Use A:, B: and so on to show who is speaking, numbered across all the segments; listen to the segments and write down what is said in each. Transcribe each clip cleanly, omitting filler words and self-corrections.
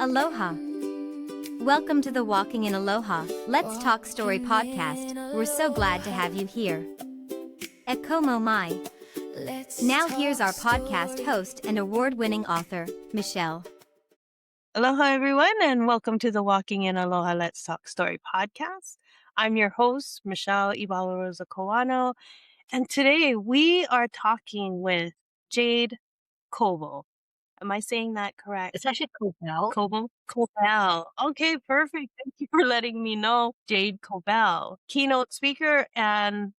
A: Aloha. Welcome to the Walking in Aloha, Let's Talk Story podcast. We're so glad to have you here. Ekomo mai. Now here's our podcast host and award-winning author, Michelle.
B: Aloha, everyone, and welcome to the Walking in Aloha Let's Talk Story podcast. I'm your host, Michelle Ebalaroza Kawano, and today we are talking with Jade Kobel. Am I saying that correct?
C: It's actually Kobel.
B: Kobel. Okay, perfect. Thank you for letting me know. Jade Kobel, keynote speaker and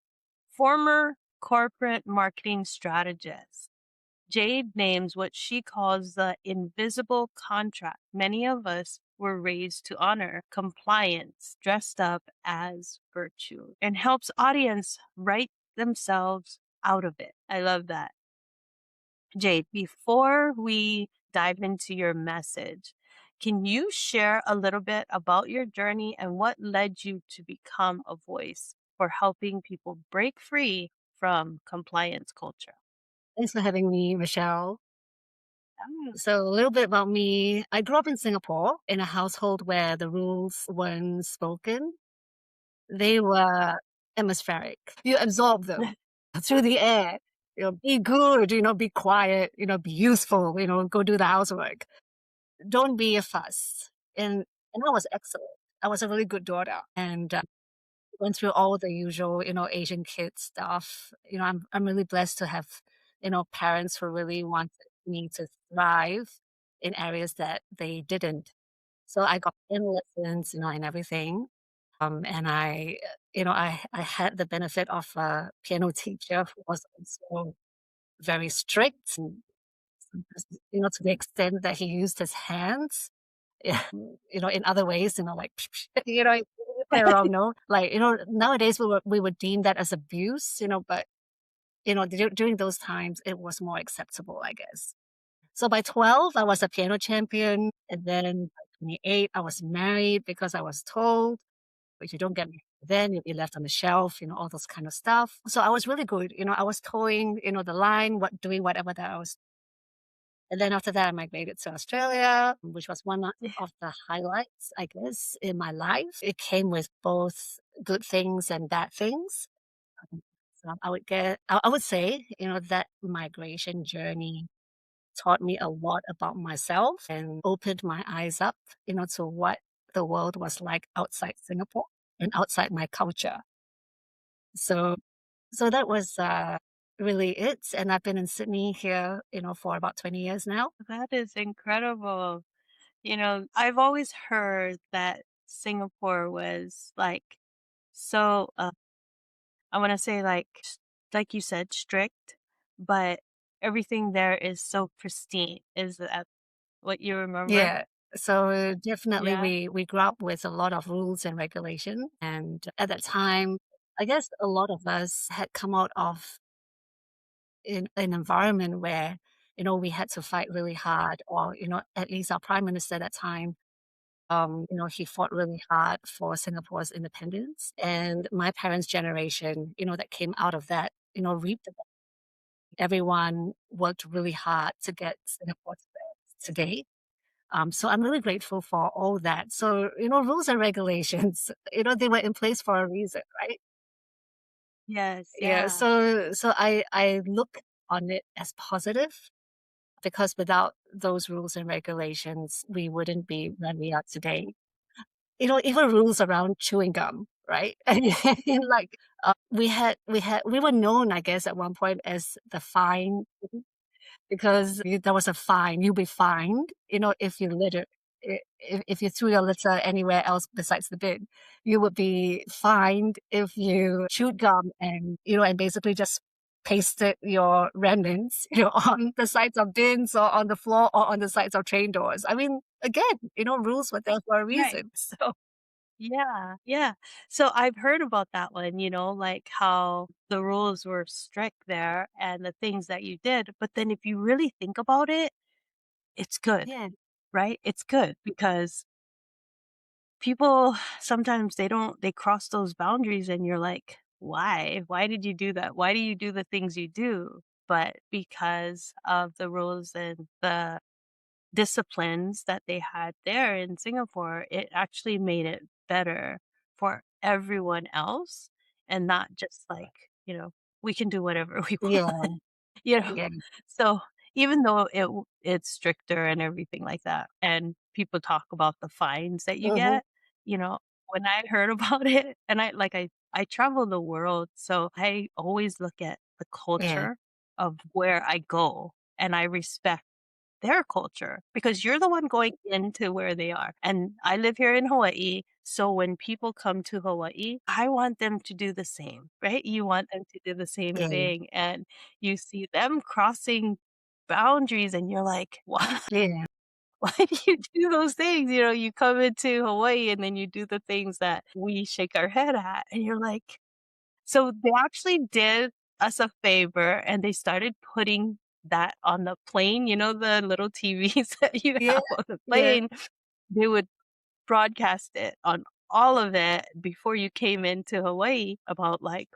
B: former corporate marketing strategist. Jade names what she calls the invisible contract many of us were raised to honor, compliance dressed up as virtue, and helps audience write themselves out of it. I love that. Jade, before we dive into your message, can you share a little bit about your journey and what led you to become a voice for helping people break free from compliance culture?
C: Thanks for having me, Michelle. So a little bit about me. I grew up in Singapore in a household where the rules weren't spoken. They were atmospheric. You absorb them through the air. Be good, be quiet, be useful, go do the housework. Don't be a fuss. And I was excellent. I was a really good daughter and went through all the usual, Asian kid stuff. I'm really blessed to have, parents who really wanted me to thrive in areas that they didn't. So I got in lessons, and everything. And I had the benefit of a piano teacher who was also very strict, and sometimes, to the extent that he used his hands, yeah, in other ways, like, wrong, no, like, nowadays we would deem that as abuse, but during those times it was more acceptable, I guess. So by 12, I was a piano champion, and then by 28, I was married because I was told, if you don't get married then you'll be left on the shelf, all those kind of stuff. So I was really good, I was towing, the line, doing whatever that I was. And then after that, I migrated to Australia, which was one of the highlights, I guess, in my life. It came with both good things and bad things. So I would say, that migration journey taught me a lot about myself and opened my eyes up, to what the world was like outside Singapore and outside my culture. So that was really it. And I've been in Sydney here, for about 20 years now.
B: That is incredible. I've always heard that Singapore was like so, I want to say like you said, strict, but everything there is so pristine. Is that what you remember?
C: Yeah. So definitely
B: Yeah.
C: we grew up with a lot of rules and regulation. And at that time, I guess a lot of us had come out of in an environment where, we had to fight really hard, or, at least our prime minister at that time, he fought really hard for Singapore's independence. And my parents' generation, that came out of that, reaped the benefit. Everyone worked really hard to get Singapore to where it is today. So I'm really grateful for all that. So, rules and regulations, they were in place for a reason, right?
B: Yes.
C: Yeah.
B: Yeah.
C: So I look on it as positive, because without those rules and regulations, we wouldn't be where we are today. Even rules around chewing gum, right? And like, we were known, I guess, at one point as the fine, because there was a fine. You'll be fined, if you litter. If you threw your litter anywhere else besides the bin, you would be fined if you chewed gum and basically just pasted your remnants, on the sides of bins or on the floor or on the sides of train doors. I mean, again, rules were there for a
B: Right.
C: reason. So
B: Yeah. Yeah. So I've heard about that one, like how the rules were strict there and the things that you did. But then if you really think about it, it's good,
C: yeah,
B: right? It's good because people sometimes they cross those boundaries and you're like, why did you do that? Why do you do the things you do? But because of the rules and the disciplines that they had there in Singapore, it actually made it better for everyone else and not just like, we can do whatever we
C: Yeah.
B: want, you know?
C: Yeah.
B: So even though it's stricter and everything like that, and people talk about the fines that you
C: Hmm.
B: get, when I heard about it, and I travel the world, so I always look at the
C: Yeah.
B: culture of where I go, and I respect their culture because you're the one going into where they are. And I live here in Hawaii. So when people come to Hawaii, I want them to do the same, right? You want them to do the same
C: Yeah.
B: thing. And you see them crossing boundaries and you're like, why?
C: Yeah.
B: Why do you do those things? You come into Hawaii and then you do the things that we shake our head at. And you're like, so they actually did us a favor and they started putting that on the plane, the little TVs that you
C: Yeah.
B: have on the
C: Yeah.
B: plane. They would broadcast it on all of it before you came into Hawaii about like,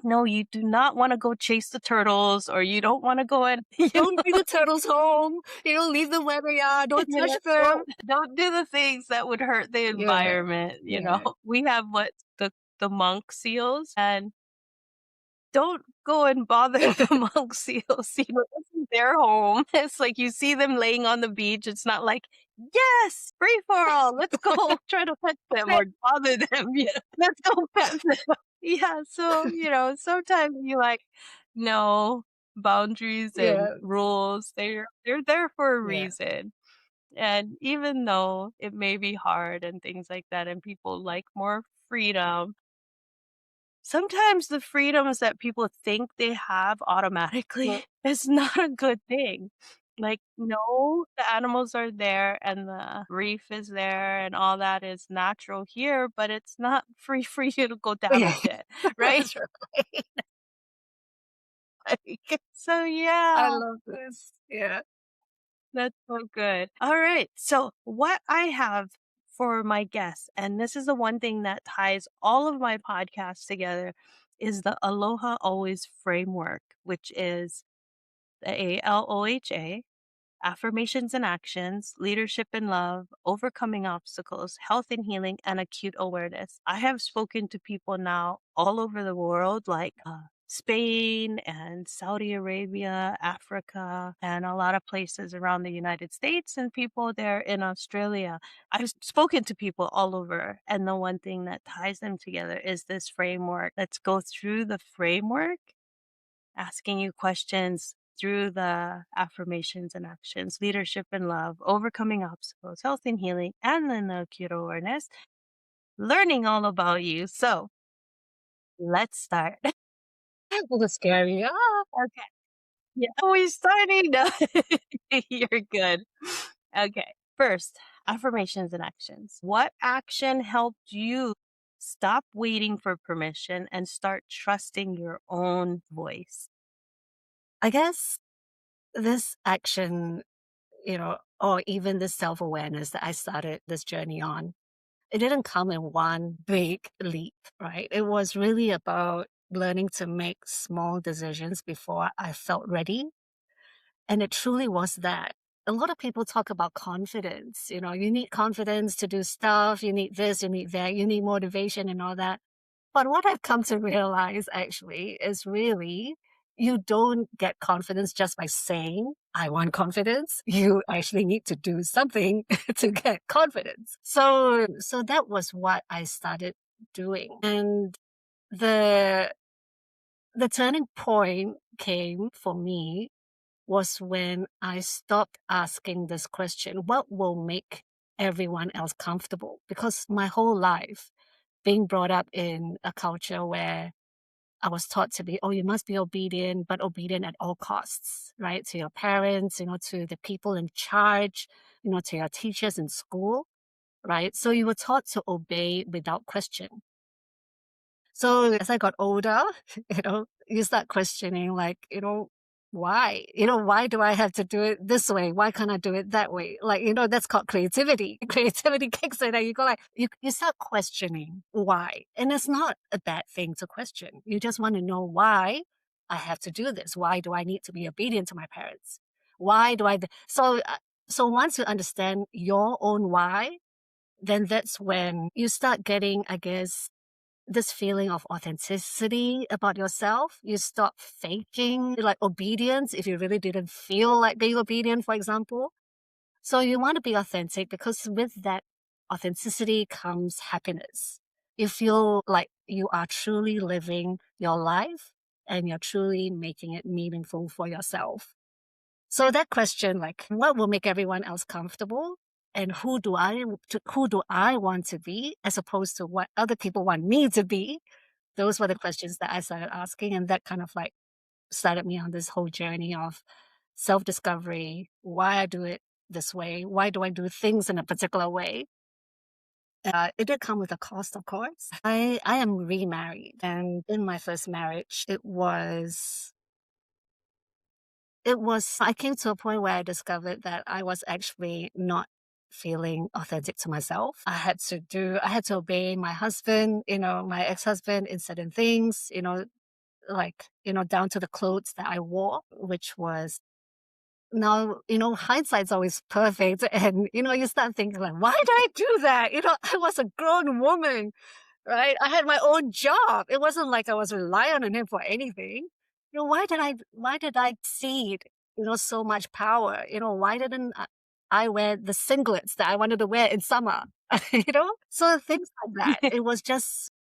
B: no, you do not want to go chase the turtles or you don't want to go and
C: Don't bring the turtles home. Leave them where they are. Don't touch them.
B: don't do the things that would hurt the
C: Yeah.
B: environment.
C: Yeah.
B: We have the monk seals and don't go and bother the monk seals, this is their home. It's like you see them laying on the beach, it's not like, "Yes, free for all, let's go try to pet them or bother them, yeah, let's go pet them." Yeah, so, sometimes you like, no, boundaries and
C: Yeah.
B: rules, they're there for a
C: Yeah.
B: reason, and even though it may be hard and things like that and people like more freedom, sometimes the freedoms that people think they have
C: Yeah.
B: automatically is not a good thing. Like, no, the animals are there and the reef is there and all that is natural here, but it's not free for you to go
C: Yeah.
B: damage it, right?
C: That's right.
B: So,
C: I
B: yeah,
C: love this. Yeah.
B: that's so good. All right. So, what I have for my guests, and this is the one thing that ties all of my podcasts together, is the Aloha Always framework, which is the ALOHA, affirmations and actions, leadership and love, overcoming obstacles, health and healing, and acute awareness. I have spoken to people now all over the world, like Spain and Saudi Arabia, Africa, and a lot of places around the United States, and people there in Australia. I've spoken to people all over, and the one thing that ties them together is this framework. Let's go through the framework, asking you questions through the affirmations and actions, leadership and love, overcoming obstacles, health and healing, and then the acute awareness, learning all about you. So let's start.
C: A little scary. Ah.
B: Okay. Yeah. We starting? No. You're good. Okay. First, affirmations and actions. What action helped you stop waiting for permission and start trusting your own voice?
C: I guess this action, or even this self-awareness that I started this journey on, it didn't come in one big leap, right? It was really about learning to make small decisions before I felt ready. And it truly was that. A lot of people talk about confidence. You need confidence to do stuff. You need this, you need that, you need motivation and all that. But what I've come to realize actually is really you don't get confidence just by saying, I want confidence. You actually need to do something to get confidence. So that was what I started doing. And the the turning point came for me was when I stopped asking this question, what will make everyone else comfortable? Because my whole life, being brought up in a culture where I was taught to be, oh, you must be obedient, but obedient at all costs, right? To your parents, to the people in charge, to your teachers in school, right? So you were taught to obey without question. So as I got older, you start questioning like, why? Why do I have to do it this way? Why can't I do it that way? Like, that's called creativity. Creativity kicks in and you go like, you start questioning why. And it's not a bad thing to question. You just want to know why I have to do this. Why do I need to be obedient to my parents? Why do I? So once you understand your own why, then that's when you start getting, I guess, this feeling of authenticity about yourself. You stop faking like obedience if you really didn't feel like being obedient, for example. So you want to be authentic because with that authenticity comes happiness. You feel like you are truly living your life and you're truly making it meaningful for yourself. So that question, like, what will make everyone else comfortable? And who do I want to be, as opposed to what other people want me to be? Those were the questions that I started asking, and that kind of like started me on this whole journey of self-discovery, why I do it this way, why do I do things in a particular way. It did come with a cost, of course. I am remarried, and in my first marriage, I came to a point where I discovered that I was actually not feeling authentic to myself. I had to obey my husband, my ex-husband in certain things, like, down to the clothes that I wore, which was now, hindsight's always perfect. And, you start thinking like, why did I do that? I was a grown woman, right? I had my own job. It wasn't like I was relying on him for anything. Why did I cede, so much power? Why didn't I wear the singlets that I wanted to wear in summer? So things like that. It was just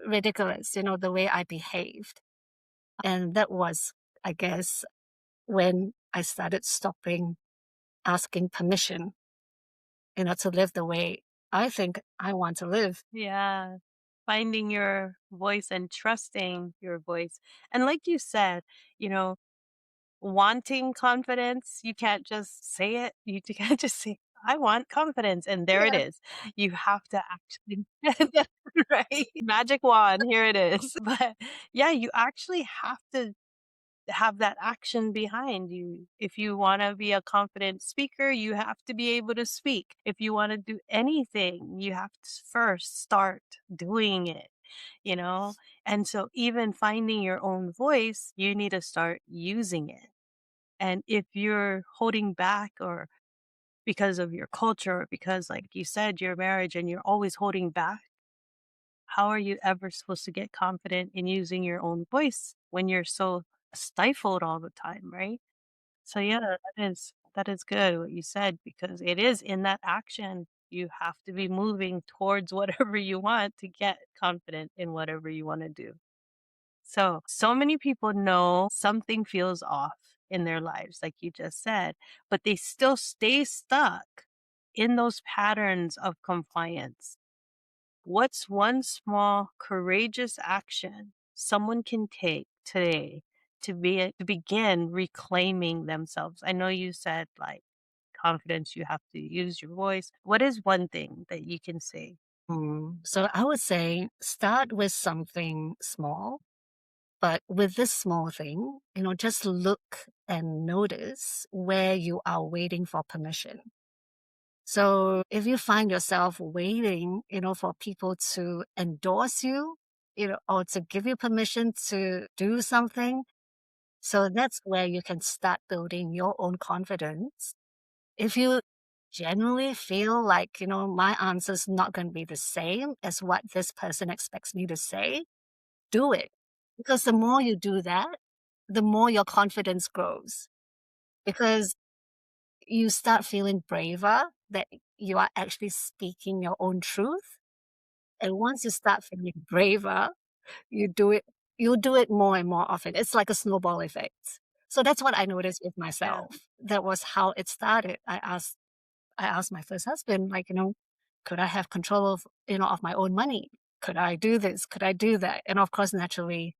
C: ridiculous, the way I behaved. And that was, I guess, when I started stopping asking permission, to live the way I think I want to live.
B: Yeah. Finding your voice and trusting your voice. And like you said, you know, wanting confidence, you can't just say it. You can't just say, I want confidence. And there it
C: Yeah.
B: is. You have to actually, right? Magic wand, here it is. But yeah, you actually have to have that action behind you. If you want to be a confident speaker, you have to be able to speak. If you want to do anything, you have to first start doing it, you know? And so, even finding your own voice, you need to start using it. And if you're holding back, or because of your culture, or because, like you said, your marriage, and you're always holding back, how are you ever supposed to get confident in using your own voice when you're so stifled all the time, right? So yeah, that is good what you said, because it is in that action you have to be moving towards whatever you want to get confident in whatever you want to do. So many people know something feels off in their lives, like you just said, but they still stay stuck in those patterns of compliance. What's one small, courageous action someone can take today to begin reclaiming themselves? I know you said like confidence, you have to use your voice. What is one thing that you can say?
C: So I would say start with something small, but with this small thing, just look and notice where you are waiting for permission. So if you find yourself waiting, for people to endorse you, or to give you permission to do something, so that's where you can start building your own confidence. If you genuinely feel like, my answer's not going to be the same as what this person expects me to say, do it. Because the more you do that, the more your confidence grows. Because you start feeling braver that you are actually speaking your own truth. And once you start feeling braver, you do it, you'll do it more and more often. It's like a snowball effect. So that's what I noticed with
B: Yeah.
C: myself. That was how it started. I asked my first husband, like, could I have control of my own money? Could I do this? Could I do that? And of course, naturally,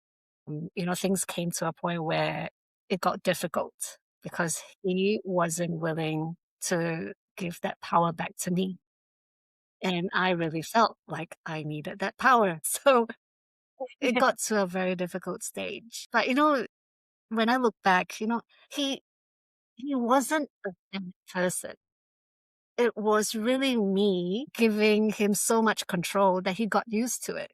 C: things came to a point where it got difficult because he wasn't willing to give that power back to me. And I really felt like I needed that power. So it got to a very difficult stage. But, when I look back, he he wasn't a bad person. It was really me giving him so much control that he got used to it.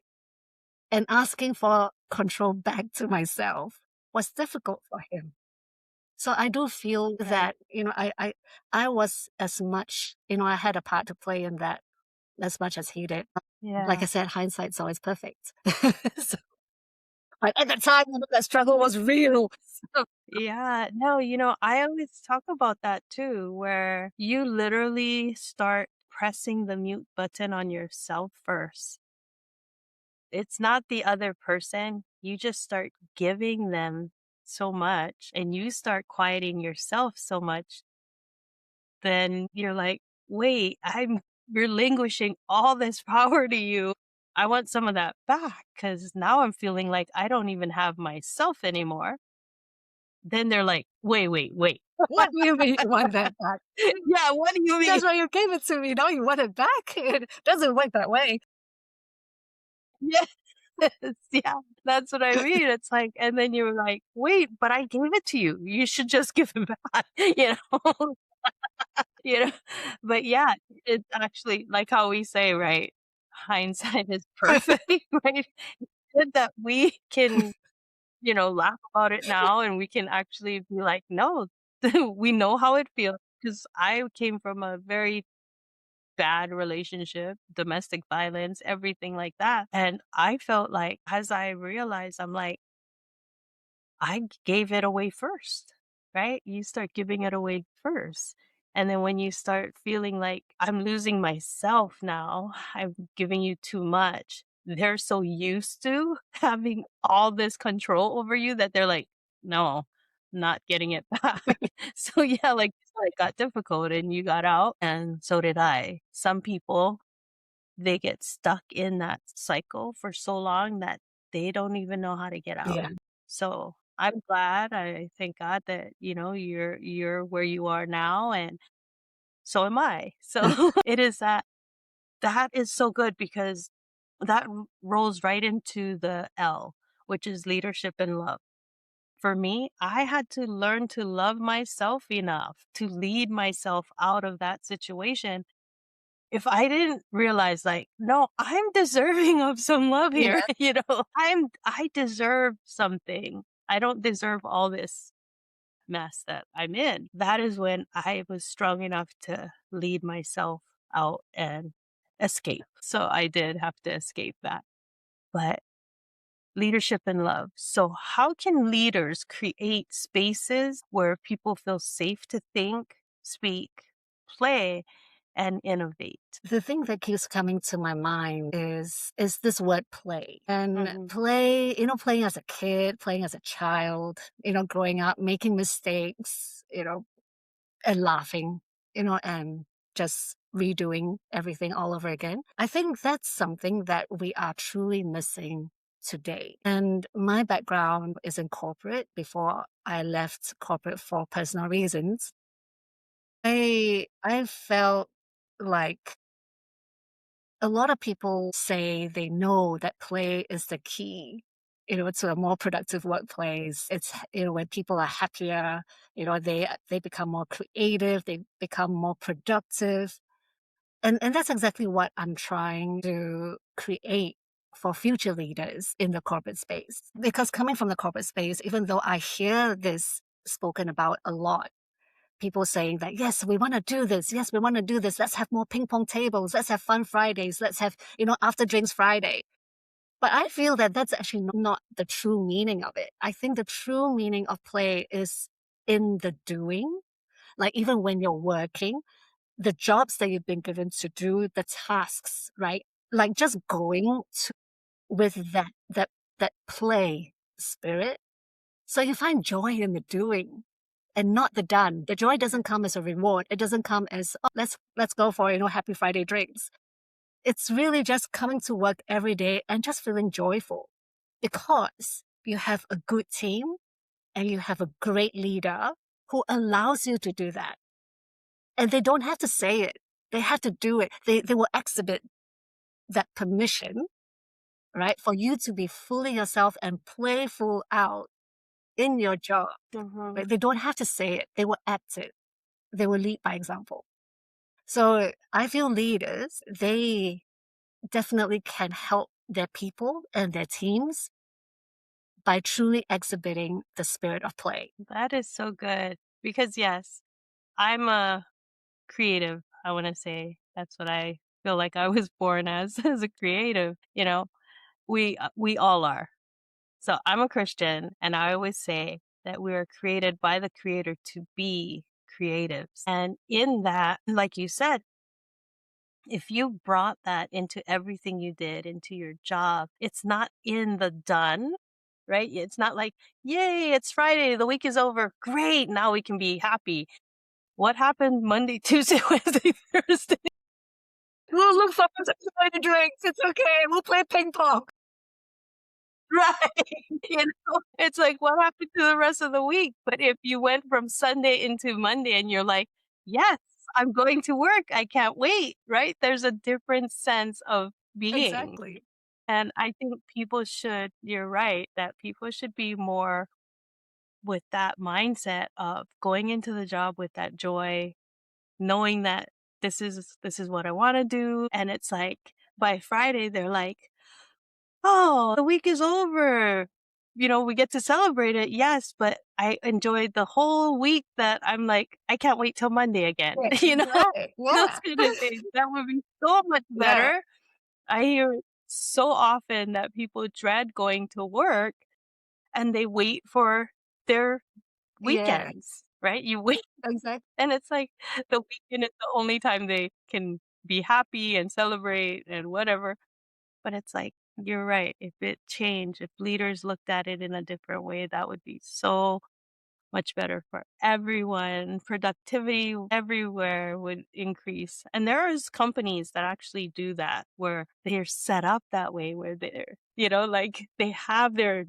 C: And asking for control back to myself was difficult for him. So I do feel
B: Right.
C: that, I was as much, I had a part to play in that as much as he did. Like I
B: Yeah.
C: said, hindsight's always perfect. So, but at the time, that struggle was real. So,
B: Yeah. No, I always talk about that too, where you literally start pressing the mute button on yourself first. It's not the other person. You just start giving them so much and you start quieting yourself so much, then you're like, wait, I'm relinquishing all this power to you. I want some of that back because now I'm feeling like I don't even have myself anymore. Then they're like, wait, wait, wait.
C: what do you mean you want that back?
B: Yeah, what do you mean?
C: That's why you gave it to me. Now you want it back? It doesn't work that way.
B: Yes, yeah, that's what I mean. It's like, and then you're like, wait, but I gave it to you. You should just give it back, know? You know, but yeah, it's actually like how we say, right? Hindsight is perfect, right? Good that we can, laugh about it now and we can actually be like, no, we know how it feels because I came from a very bad relationship, domestic violence, everything like that. And I felt like as I realized, I'm like, I gave it away first, right? You start giving it away first. And then when you start feeling like I'm losing myself now, I'm giving you too much, they're so used to having all this control over you that they're like, no, not getting it back. So yeah, like it got difficult and you got out and so did I. Some people, they get stuck in that cycle for so long that they don't even know how to get out.
C: Yeah.
B: So I'm glad. I thank God that, you're where you are now and so am I. So it is that is so good because that rolls right into the L, which is leadership and love. For me, I had to learn to love myself enough to lead myself out of that situation. If I didn't realize like, no, I'm deserving of some love here,
C: Yeah.
B: I deserve something. I don't deserve all this mess that I'm in. That is when I was strong enough to lead myself out and escape. So I did have to escape that. But leadership and love. So how can leaders create spaces where people feel safe to think, speak, play, and innovate?
C: The thing that keeps coming to my mind is this word play. And
B: Mhm.
C: play, playing as a kid, playing as a child, growing up, making mistakes, and laughing, and just redoing everything all over again. I think that's something that we are truly missing today. And my background is in corporate before I left corporate for personal reasons. I felt like a lot of people say they know that play is the key, to a more productive workplace. It's, when people are happier, they become more creative, they become more productive. And that's exactly what I'm trying to create for future leaders in the corporate space. Because coming from the corporate space, even though I hear this spoken about a lot, people saying that, yes, we want to do this. Yes, we want to do this. Let's have more ping pong tables. Let's have fun Fridays. Let's have, after drinks Friday. But I feel that that's actually not the true meaning of it. I think the true meaning of play is in the doing. Like even when you're working, the jobs that you've been given to do, the tasks, right? Like just going to, with that play spirit. So you find joy in the doing and not the done. The joy doesn't come as a reward. It doesn't come as, oh, let's go for, happy Friday drinks. It's really just coming to work every day and just feeling joyful because you have a good team and you have a great leader who allows you to do that. And they don't have to say it. They have to do it. They will exhibit that permission, right? For you to be fully yourself and playful out in your job.
B: Mhm.
C: Right? They don't have to say it. They will act it. They will lead by example. So I feel leaders, they definitely can help their people and their teams by truly exhibiting the spirit of play.
B: That is so good. Because yes, I'm a creative, I want to say. That's what I feel like I was born as, as a creative. We all are. So I'm a Christian, and I always say that we are created by the Creator to be creatives. And in that, like you said, if you brought that into everything you did, into your job, it's not in the done, right? It's not like, yay, it's Friday, the week is over. Great, now we can be happy. What happened Monday, Tuesday, Wednesday, Thursday?
C: Oh, look, someone's enjoying the drinks. It's okay. We'll play ping pong.
B: Right. It's like, what happened to the rest of the week? But if you went from Sunday into Monday and you're like, yes, I'm going to work, I can't wait, right? There's a different sense of being.
C: Exactly.
B: And I think you're right, that people should be more with that mindset of going into the job with that joy, knowing that this is what I want to do. And it's like by Friday, they're like, oh, the week is over. We get to celebrate it. Yes, but I enjoyed the whole week that I'm like, I can't wait till Monday again.
C: Right.
B: Those
C: Yeah.
B: kind of things. That would be so much
C: Yeah.
B: better. I hear it so often that people dread going to work and they wait for their
C: Yeah.
B: weekends, right? You wait,
C: Exactly.
B: and it's like the weekend is the only time they can be happy and celebrate and whatever. But it's like, you're right. If it changed, if leaders looked at it in a different way, that would be so much better for everyone. Productivity everywhere would increase. And there's companies that actually do that where they're set up that way, where like they have their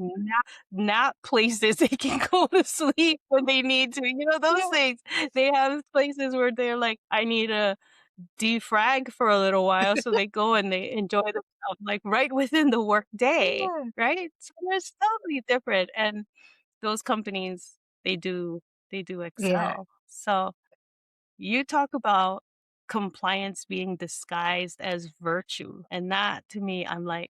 B: nap places they can go to sleep when they need to, those
C: Yeah.
B: things. They have places where they're like, I need to defrag for a little while. So they go and they enjoy themselves like right within the work day,
C: Yeah.
B: right? So it's totally different. And those companies, they do
C: Yeah.
B: excel. So you talk about compliance being disguised as virtue. And that to me, I'm like,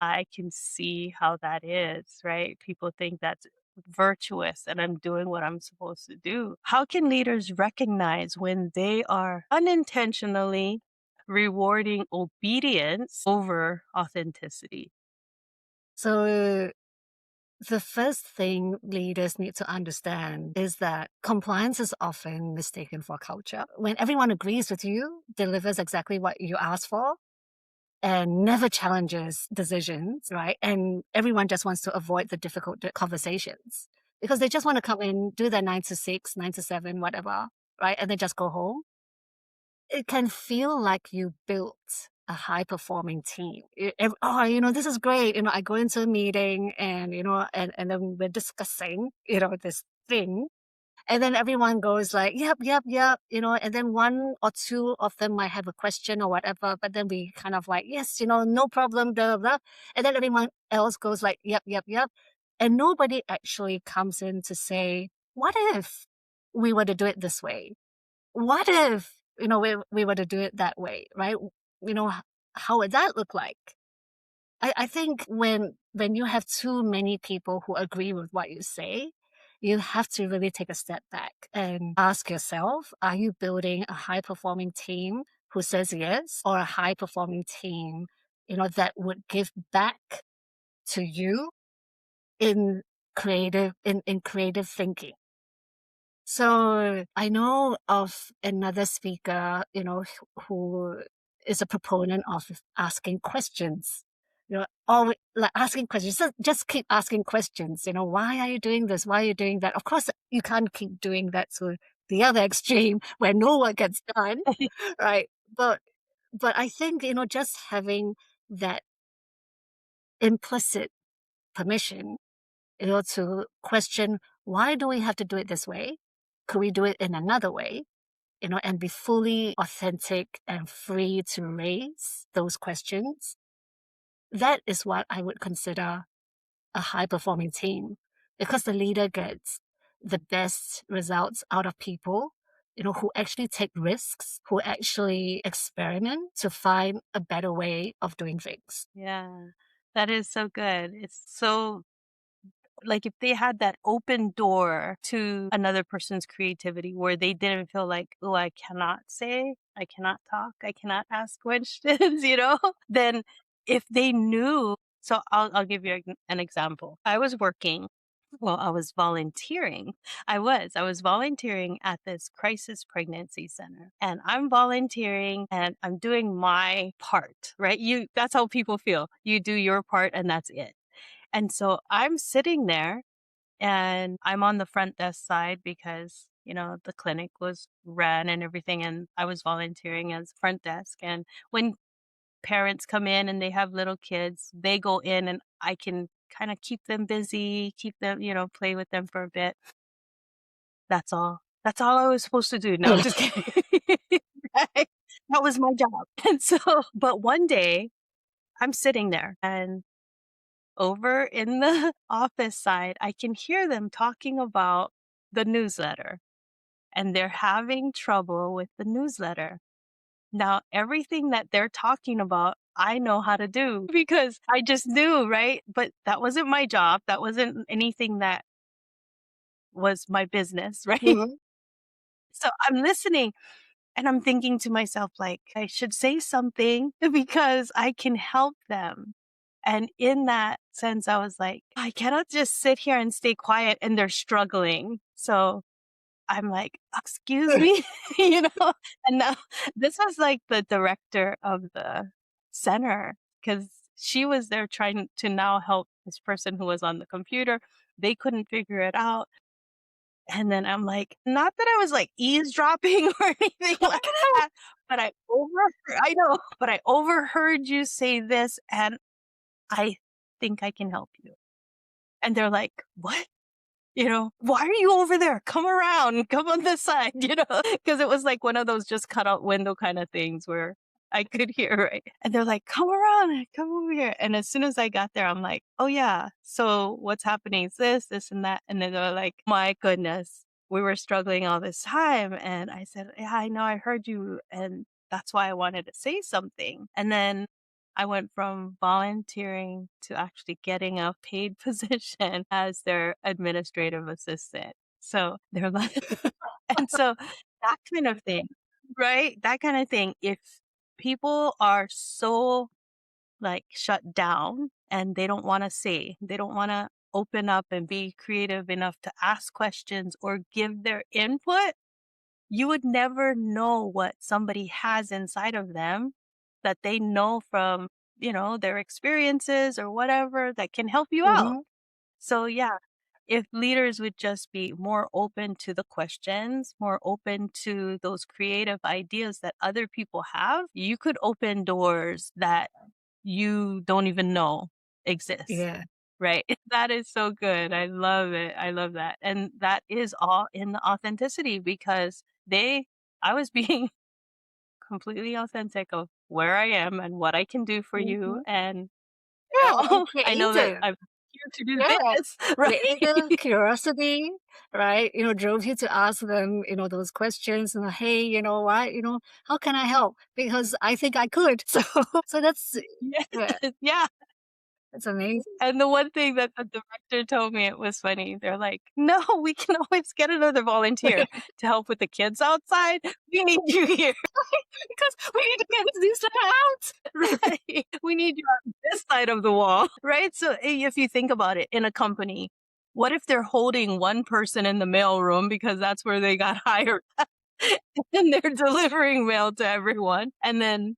B: I can see how that is, right? People think that's virtuous and I'm doing what I'm supposed to do. How can leaders recognize when they are unintentionally rewarding obedience over authenticity?
C: So the first thing leaders need to understand is that compliance is often mistaken for culture. When everyone agrees with you, delivers exactly what you asked for, and never challenges decisions, right? And everyone just wants to avoid the difficult conversations because they just want to come in, do their 9 to 6, 9 to 7, whatever, right? And then just go home. It can feel like you built a high performing team. This is great. I go into a meeting and, and then we're discussing, this thing. And then everyone goes like, yep, yep, yep, and then one or two of them might have a question or whatever, but then we kind of like, yes, no problem, blah, blah. And then everyone else goes like, yep, yep, yep. And nobody actually comes in to say, what if we were to do it this way? What if, we were to do it that way, right? How would that look like? I think when you have too many people who agree with what you say, you have to really take a step back and ask yourself, are you building a high performing team who says yes, or a high performing team, that would give back to you in creative thinking? So I know of another speaker, who is a proponent of asking questions. Always like asking questions. Just keep asking questions. Why are you doing this? Why are you doing that? Of course, you can't keep doing that to the other extreme where no work gets done, right? But I think just having that implicit permission, to question, why do we have to do it this way? Could we do it in another way? And be fully authentic and free to raise those questions. That is what I would consider a high performing team, because the leader gets the best results out of people, who actually take risks, who actually experiment to find a better way of doing things.
B: Yeah, that is so good. It's so like if they had that open door to another person's creativity where they didn't feel like, oh, I cannot say, I cannot talk, I cannot ask questions, then if they knew, so I'll give you an example. I was working, well, I was volunteering. I was volunteering at this crisis pregnancy center, and I'm volunteering and I'm doing my part, right? That's how people feel. You do your part and that's it. And so I'm sitting there and I'm on the front desk side because, the clinic was ran and everything. And I was volunteering as front desk. And when parents come in and they have little kids, they go in and I can kind of keep them busy, keep them, play with them for a bit. That's all. That's all I was supposed to do. No, I'm just kidding. Right? That was my job. And so, but one day I'm sitting there and over in the office side, I can hear them talking about the newsletter and they're having trouble with the newsletter. Now, everything that they're talking about, I know how to do because I just knew, right? But that wasn't my job. That wasn't anything that was my business, right?
C: Mhm.
B: So I'm listening and I'm thinking to myself, like, I should say something because I can help them. And in that sense, I was like, I cannot just sit here and stay quiet and they're struggling. So I'm like, excuse me, and now this was like the director of the center because she was there trying to now help this person who was on the computer. They couldn't figure it out. And then I'm like, not that I was like eavesdropping or anything like that, but I overheard you say this and I think I can help you. And they're like, what? Why are you over there? Come around, come on this side, because it was like one of those just cut out window kind of things where I could hear, right? And they're like, come around, come over here. And as soon as I got there, I'm like, oh yeah. So what's happening is this, and that. And then they're like, my goodness, we were struggling all this time. And I said, yeah, I know, I heard you. And that's why I wanted to say something. And then I went from volunteering to actually getting a paid position as their administrative assistant. So they're like, and so that kind of thing, right? That kind of thing. If people are so like shut down and they don't want to say, they don't want to open up and be creative enough to ask questions or give their input, you would never know what somebody has inside of them that they know from, their experiences or whatever that can help you out.
C: Mhm.
B: So yeah, if leaders would just be more open to the questions, more open to those creative ideas that other people have, you could open doors that you don't even know exist.
C: Yeah.
B: Right. That is so good. I love it. I love that. And that is all in the authenticity because I was being completely authentic of where I am and what I can do for you.
C: Mhm.
B: And
C: Yeah, and
B: I know that
C: creative.
B: I'm here to do
C: Yeah.
B: this, right?
C: Creative curiosity, right? Drove you to ask them, those questions, hey, what, how can I help? Because I think I could. So that's,
B: Yes.
C: yeah,
B: Yeah.
C: that's amazing.
B: And the one thing that the director told me, it was funny. They're like, no, we can always get another volunteer to help with the kids outside. We need you here.
C: Because we need to get this out.
B: Right. We need you on this side of the wall. Right. So if you think about it in a company, what if they're holding one person in the mail room because that's where they got hired and they're delivering mail to everyone and then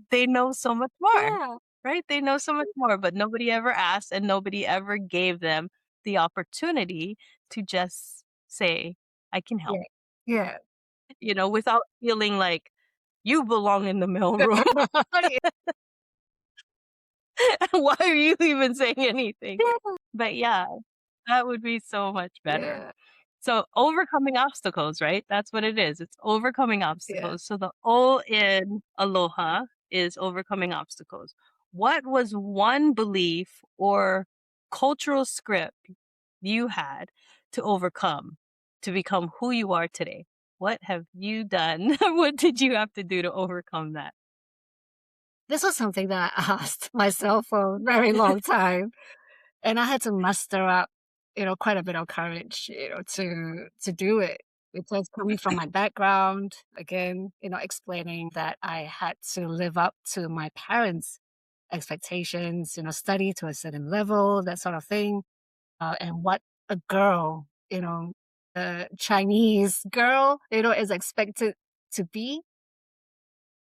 B: they know so much more,
C: Yeah.
B: right? They know so much more, but nobody ever asked and nobody ever gave them the opportunity to just say, I can help,
C: Yeah.
B: without feeling like you belong in the mailroom. Why are you even saying anything?
C: Yeah.
B: But yeah, that would be so much better.
C: Yeah.
B: So overcoming obstacles, right? That's what it is. It's overcoming
C: Yeah.
B: obstacles. So the O in aloha is overcoming obstacles. What was one belief or cultural script you had to overcome to become who you are today? What have you done? What did you have to do to overcome that?
C: This was something that I asked myself for a very long time. And I had to muster up quite a bit of courage, to do it. Because coming from my background, again, explaining that I had to live up to my parents' expectations, study to a certain level, that sort of thing. And what a girl, a Chinese girl, is expected to be.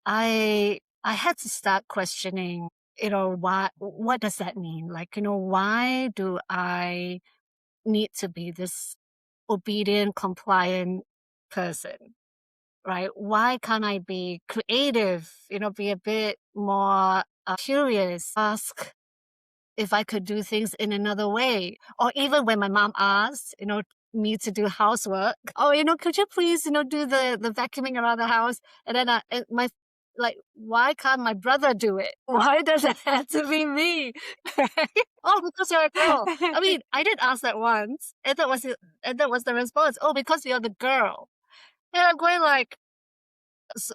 C: I had to start questioning, what does that mean? Like, why do I need to be this obedient, compliant person, right? Why can't I be creative, be a bit more curious, ask if I could do things in another way? Or even when my mom asked, me to do housework, oh, could you please, do the vacuuming around the house? And then why can't my brother do it? Why does it have to be me? Oh, because you're a girl. I mean, I did ask that once, and that was the response. Oh, because you're the girl. And I'm going like,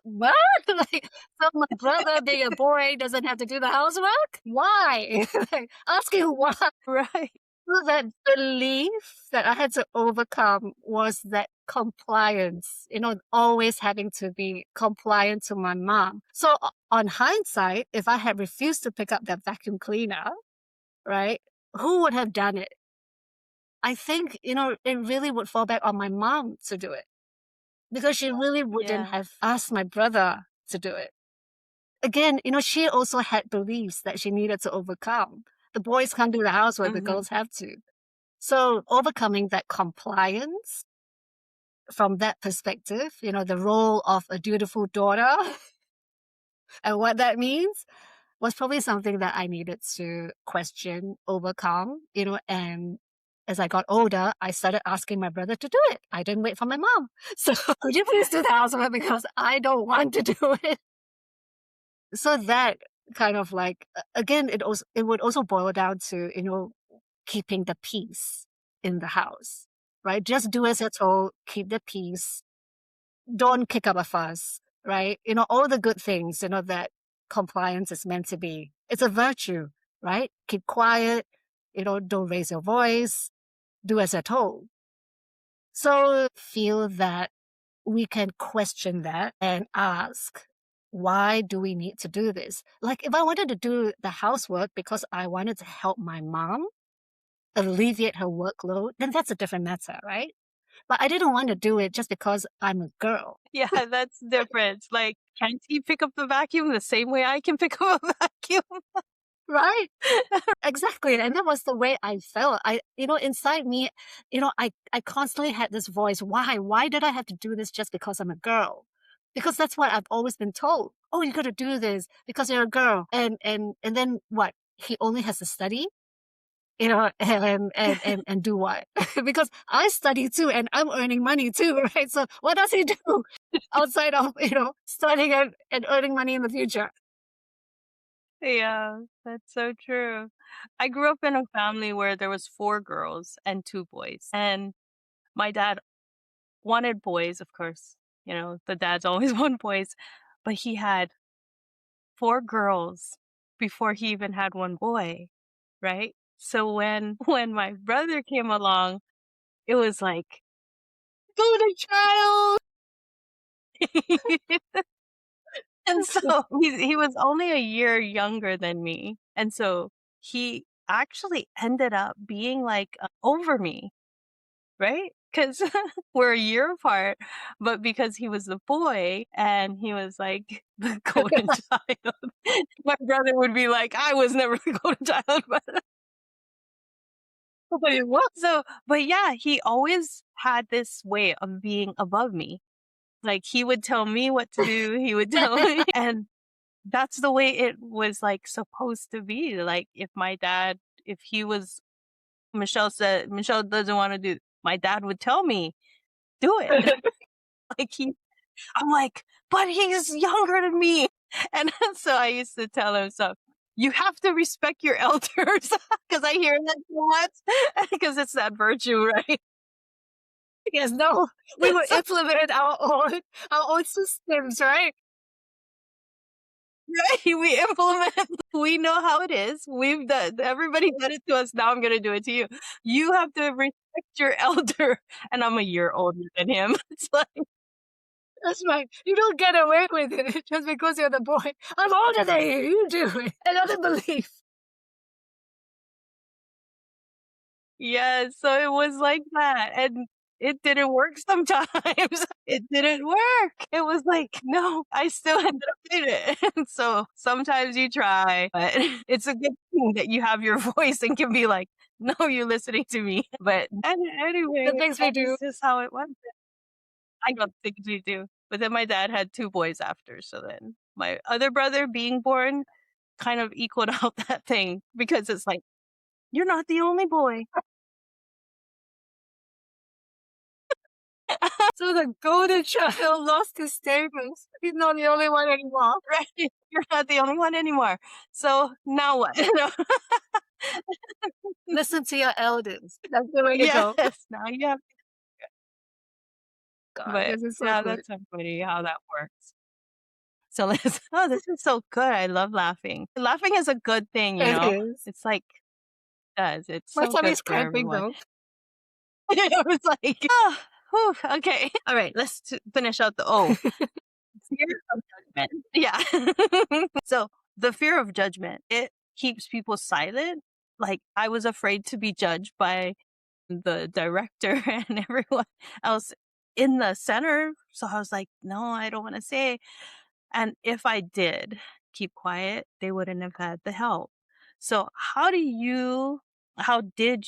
C: what? Like, so my brother being a boy doesn't have to do the housework? Why? Like, asking why.
B: Right.
C: So that belief that I had to overcome was that compliance, always having to be compliant to my mom. So on hindsight, if I had refused to pick up that vacuum cleaner, right, who would have done it? I think, it really would fall back on my mom to do it, because she really wouldn't
B: Yeah.
C: have asked my brother to do it. Again, she also had beliefs that she needed to overcome. The boys can't do the housework, the
B: Mhm.
C: girls have to. So overcoming that compliance from that perspective, the role of a dutiful daughter and what that means was probably something that I needed to question, overcome, and as I got older, I started asking my brother to do it. I didn't wait for my mom. So could you please do the housework because I don't want to do it? So that kind of like, again, it would also boil down to, keeping the peace in the house, right? Just do as you're told, keep the peace, don't kick up a fuss, right? All the good things, that compliance is meant to be. It's a virtue, right? Keep quiet, don't raise your voice, do as you're told. So feel that we can question that and ask, why do we need to do this? Like if I wanted to do the housework because I wanted to help my mom alleviate her workload, then that's a different matter, right? But I didn't want to do it just because I'm a girl.
B: Yeah, that's different. Like, can't he pick up the vacuum the same way I can pick up a vacuum?
C: Right? Exactly. And that was the way I felt. Inside me, I constantly had this voice. Why? Why did I have to do this just because I'm a girl? Because that's what I've always been told. Oh, you got to do this because you're a girl. And then what? He only has to study, and do what? Because I study too and I'm earning money too, right? So what does he do outside of, studying and earning money in the future?
B: Yeah, that's so true. I grew up in a family where there was 4 girls and 2 boys. And my dad wanted boys, of course. The dads always want boys, but he had 4 girls before he even had 1 boy, right? So when when my brother came along, it was like, golden child. And so he was only a year younger than me. And so he actually ended up being like over me, right? Because we're a year apart, but because he was the boy and he was like the golden child, my brother would be like, I was never the golden child, but it was. So, but yeah, he always had this way of being above me. Like he would tell me what to do, he would tell me, and that's the way it was like supposed to be. Like if he was, Michelle said, Michelle doesn't want to do, my dad would tell me, do it. Like I'm like, but he's younger than me. And so I used to tell him, so you have to respect your elders because I hear that so much because it's that virtue, right?
C: Yes, no, we would implement our own systems, right?
B: Right? We implement. We know how it is. We've done. Everybody did it to us. Now I'm gonna do it to you. You have to respect your elder, and I'm a year older than him. It's like,
C: That's right. You don't get away with it just because you're the boy. I'm older than you. You do it. Another belief.
B: yeah. So it was like that, and it didn't work sometimes. It didn't work. It was like, no, I still ended up doing it. So sometimes you try, but it's a good thing that you have your voice and can be like, no, you're listening to me. But anyway,
C: The things we do.
B: this is how it went. I got things we do. But then my dad had two boys after. So then my other brother being born kind of equaled out that thing because it's like, you're not the only boy.
C: So the golden child lost his status. He's not the only one anymore.
B: Right? You're not the only one anymore. So now what?
C: Listen to your elders. That's the way to go.
B: Yes, now you have.
C: God,
B: But
C: this is so
B: yeah,
C: good.
B: that's so funny how that works. So let's. Oh, this is so good. I love laughing. Laughing is a good thing, you
C: It
B: know.
C: is.
B: It's like does. It's
C: My
B: so good
C: tummy's
B: for
C: cramping
B: everyone.
C: though.
B: It was like, oh, whew, okay. All right, let's finish out the O. Fear of judgment. Yeah. So the fear of judgment, it keeps people silent. Like I was afraid to be judged by the director and everyone else in the center. So I was like, no, I don't want to say. And if I did keep quiet, they wouldn't have had the help. So how did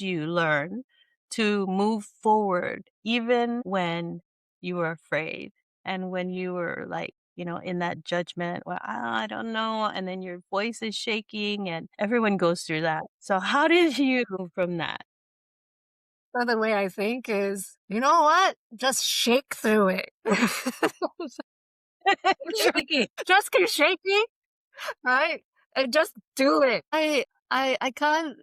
B: you learn to move forward even when you were afraid and when you were like, in that judgment, well, I don't know. And then your voice is shaking and everyone goes through that. So how did you move from that?
C: So the way I think is, you know what? Just shake through it. Shaky. Just keep shaking, right? And just do it. I can't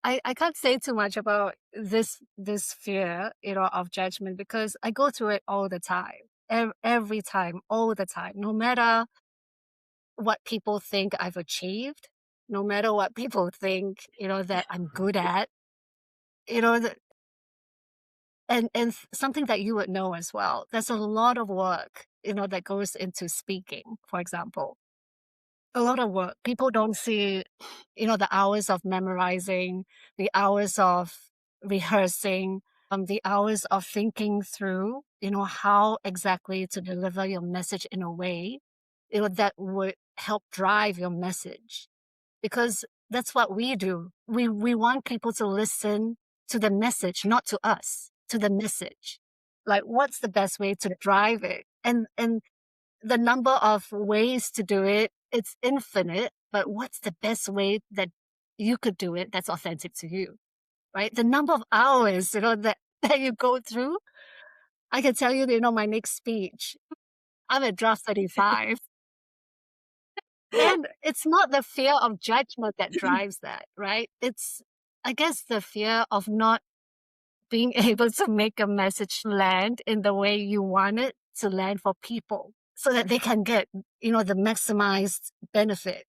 C: I can't say too much about this fear, of judgment because I go through it all the time. Every time, all the time. No matter what people think I've achieved, no matter what people think, that I'm good at, you know, th- and something that you would know as well. There's a lot of work, that goes into speaking, for example. A lot of work. People don't see, the hours of memorizing, the hours of rehearsing, the hours of thinking through, how exactly to deliver your message in a way, that would help drive your message. Because that's what we do. We want people to listen to the message, not to us, to the message. Like, what's the best way to drive it? And the number of ways to do it, it's infinite, but what's the best way that you could do it that's authentic to you, right? The number of hours, that you go through, I can tell you, my next speech, I'm at draft 35. And it's not the fear of judgment that drives that, right? It's, I guess, the fear of not being able to make a message land in the way you want it to land for people so that they can get, the maximized benefit,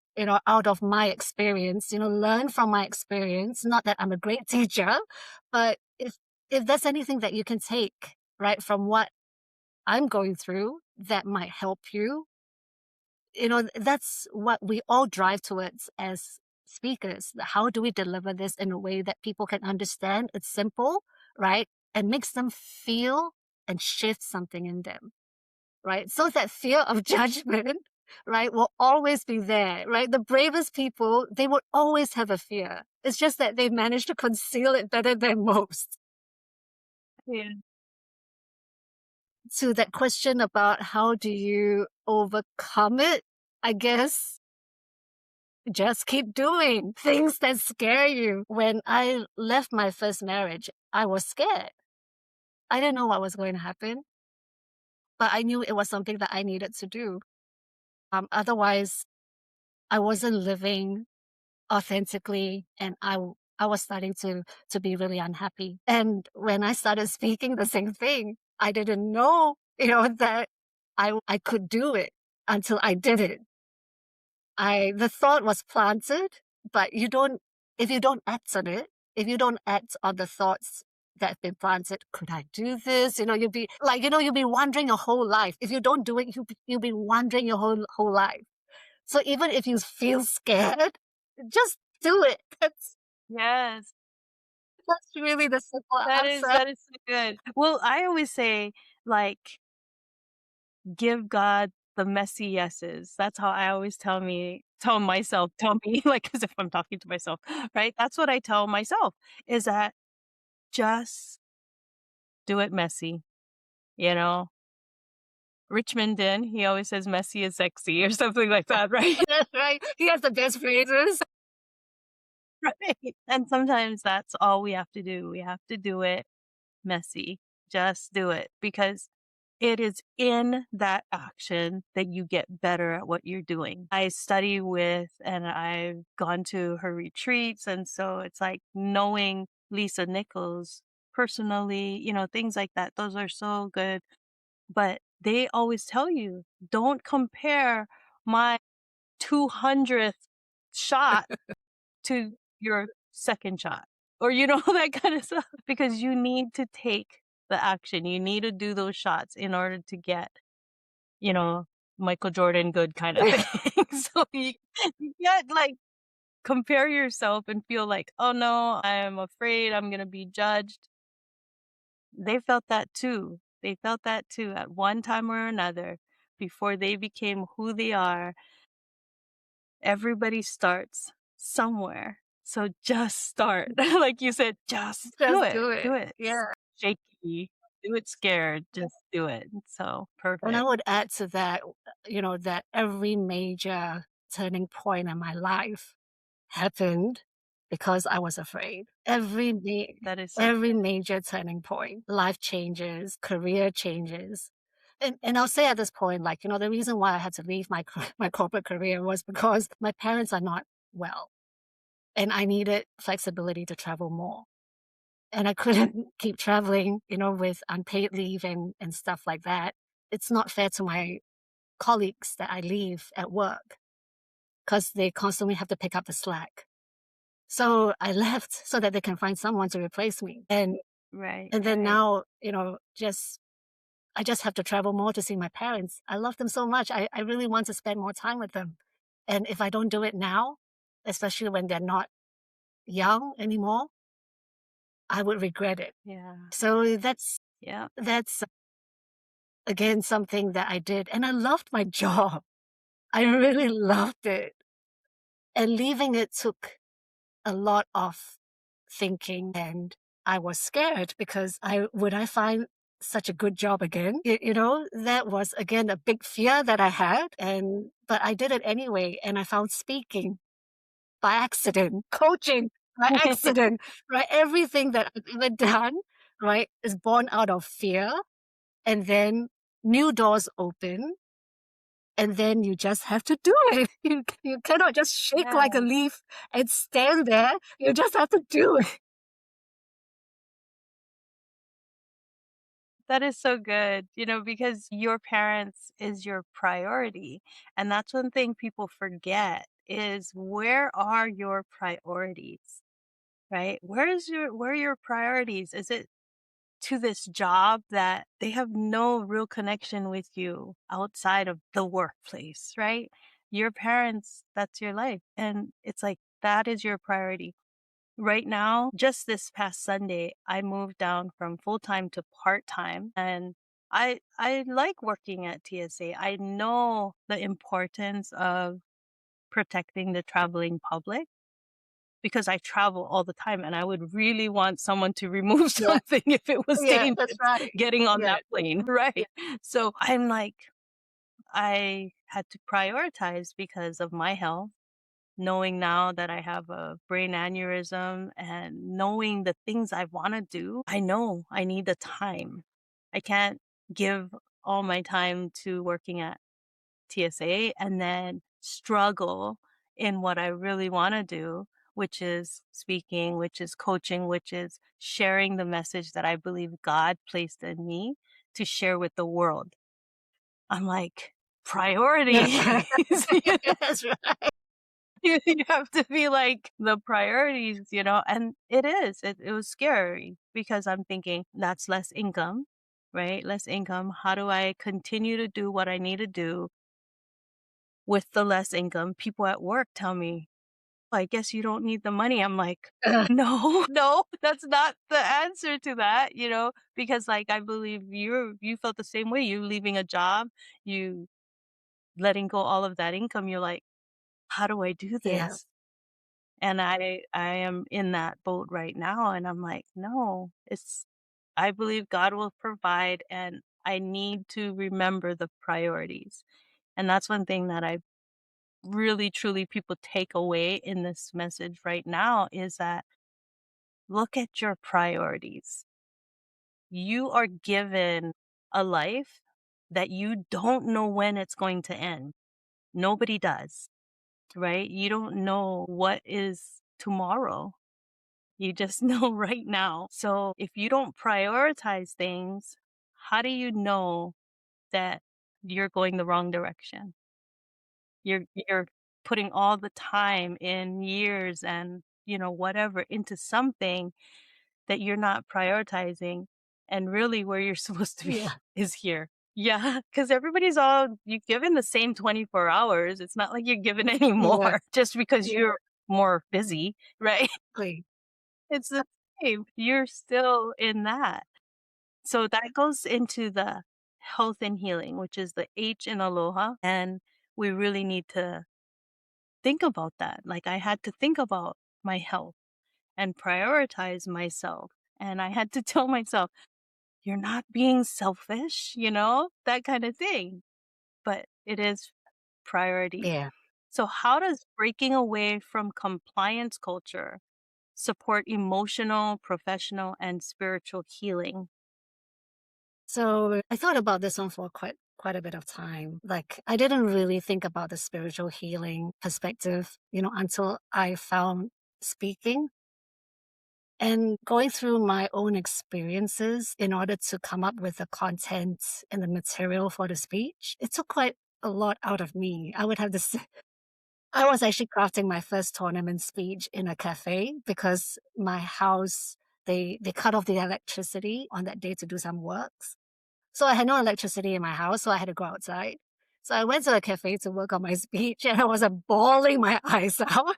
C: out of my experience, learn from my experience. Not that I'm a great teacher, but if there's anything that you can take, right, from what I'm going through that might help you, that's what we all drive towards as speakers. How do we deliver this in a way that people can understand? It's simple, right? And makes them feel and shift something in them, right? So that fear of judgment, right, will always be there, right? The bravest people, they would always have a fear. It's just that they manage to conceal it better than most.
B: Yeah.
C: To that question about how do you overcome it, I guess just keep doing things that scare you. When I left my first marriage, I was scared. I didn't know what was going to happen, but I knew it was something that I needed to do. Otherwise, I wasn't living authentically, and I was starting to be really unhappy. And when I started speaking the same thing, I didn't know, that I could do it until I did it. The thought was planted, but if you don't act on it, if you don't act on the thoughts that have been planted, could I do this? You'll be like, you'll be wondering your whole life. If you don't do it, you'll be wondering your whole life. So even if you feel scared, just do it.
B: Yes.
C: That's really the simple
B: That
C: answer.
B: is so good. Well, I always say, like, give God the messy yeses. That's how I always tell me, like as if I'm talking to myself, right? That's what I tell myself, is that just do it messy, you know? Richmond Din, he always says messy is sexy or something like that, right?
C: That's right. He has the best phrases.
B: Right. And sometimes that's all we have to do. We have to do it messy. Just do it, because it is in that action that you get better at what you're doing. I study with, and I've gone to her retreats. And so it's like knowing Lisa Nichols personally, things like that. Those are so good. But they always tell you, don't compare my 200th shot to your second shot, or, that kind of stuff, because you need to take the action. You need to do those shots in order to get, Michael Jordan good kind of thing. So you can't like compare yourself and feel like, oh no, I'm afraid I'm going to be judged. They felt that too. They felt that too at one time or another before they became who they are. Everybody starts somewhere. So just start. Like you said, just do
C: Just
B: it.
C: do it.
B: Do it.
C: Yeah.
B: Shaky. Do it scared. Just do it. So
C: And I
B: perfect.
C: would add to that, that every major turning point in my life happened because I was afraid. Every
B: That is so good.
C: major turning point, life changes, career changes. And I'll say at this point, like, the reason why I had to leave my my corporate career was because my parents are not well, and I needed flexibility to travel more. And I couldn't keep traveling, with unpaid leave and stuff like that. It's not fair to my colleagues that I leave at work because they constantly have to pick up the slack. So I left so that they can find someone to replace me.
B: Right.
C: And then
B: Right.
C: now, I just have to travel more to see my parents. I love them so much. I really want to spend more time with them. And if I don't do it now, especially when they're not young anymore, I would regret it.
B: Yeah.
C: So that's
B: Yeah.
C: again something that I did. And I loved my job. I really loved it. And leaving it took a lot of thinking, and I was scared because would I find such a good job again? That was again a big fear that I had, but I did it anyway, and I found speaking by accident, coaching by accident, right? Everything that I've ever done, right, is born out of fear, and then new doors open. And then you just have to do it. You cannot just shake like a
B: Yeah.
C: leaf and stand there. You just have to do it.
B: That is so good, because your parents is your priority. And that's one thing people forget, is where are your priorities, right? Where are your priorities? Is it to this job that they have no real connection with you outside of the workplace, right? Your parents, that's your life. And it's like, that is your priority. Right now, just this past Sunday, I moved down from full-time to part-time, and I like working at TSA. I know the importance of protecting the traveling public, because I travel all the time, and I would really want someone to remove
C: Yeah.
B: something if it was
C: Yeah, that's
B: dangerous
C: right.
B: getting on
C: Yeah.
B: that plane, right? So I'm like, I had to prioritize because of my health, knowing now that I have a brain aneurysm, and knowing the things I want to do. I know I need the time. I can't give all my time to working at TSA and then struggle in what I really want to do, which is speaking, which is coaching, which is sharing the message that I believe God placed in me to share with the world. I'm like, priorities.
C: That's right.
B: You have to be like the priorities, and it was scary because I'm thinking that's less income, right? Less income. How do I continue to do what I need to do with the less income? People at work tell me, I guess you don't need the money. I'm like, no, no, that's not the answer to that, because like I believe you felt the same way. You leaving a job, you letting go all of that income, you're like, how do I do
C: Yeah.
B: this? And I am in that boat right now, and I'm like, no, I believe God will provide, and I need to remember the priorities. And that's one thing that I really truly people take away in this message right now is that look at your priorities. You are given a life that you don't know when it's going to end. Nobody does, right? You don't know what is tomorrow. You just know right now. So if you don't prioritize things, how do you know that you're going the wrong direction? You're putting all the time in years and, whatever into something that you're not prioritizing, and really where you're supposed to be
C: Yeah.
B: is here. Yeah, because everybody's all you given the same 24 hours. It's not like you're given any
C: Yeah.
B: more just because you're more busy, right?
C: Exactly.
B: It's the same. You're still in that. So that goes into the health and healing, which is the H in Aloha. And we really need to think about that. Like I had to think about my health and prioritize myself. And I had to tell myself, you're not being selfish, that kind of thing. But it is priority.
C: Yeah.
B: So, how does breaking away from compliance culture support emotional, professional, and spiritual healing?
C: So I thought about this one for quite a bit of time. Like I didn't really think about the spiritual healing perspective, until I found speaking and going through my own experiences in order to come up with the content and the material for the speech. It took quite a lot out of me. I would have to say, I was actually crafting my first tournament speech in a cafe because my house, they cut off the electricity on that day to do some works. So I had no electricity in my house, so I had to go outside. So I went to a cafe to work on my speech and I was bawling my eyes out.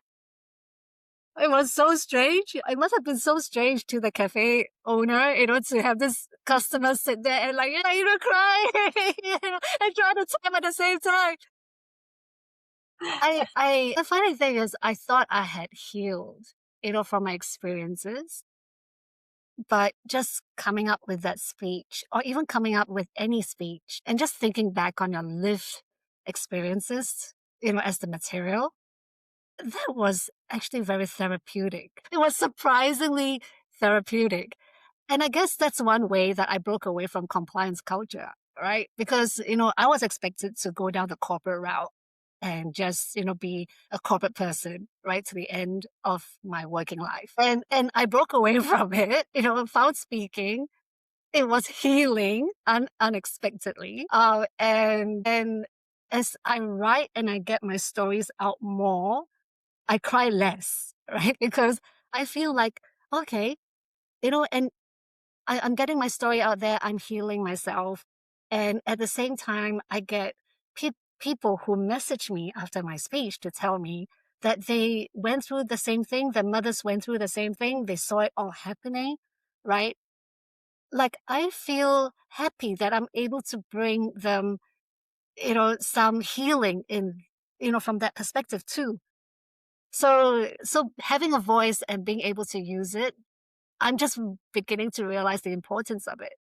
C: It was so strange. It must have been so strange to the cafe owner, to have this customer sit there and like, cry, and try to time at the same time. The funny thing is I thought I had healed, from my experiences, but just coming up with that speech or even coming up with any speech and just thinking back on your lived experiences, as the material, that was actually very therapeutic. It was surprisingly therapeutic. And I guess that's one way that I broke away from compliance culture, right? Because, I was expected to go down the corporate route and just, be a corporate person right to the end of my working life. And I broke away from it, found speaking. It was healing unexpectedly. And as I write and I get my stories out more, I cry less, right? Because I feel like, okay, and I'm getting my story out there. I'm healing myself. And at the same time, I get people who message me after my speech to tell me that they went through the same thing. Their mothers went through the same thing. They saw it all happening, right? Like I feel happy that I'm able to bring them, some healing in, from that perspective too. So having a voice and being able to use it, I'm just beginning to realize the importance of it.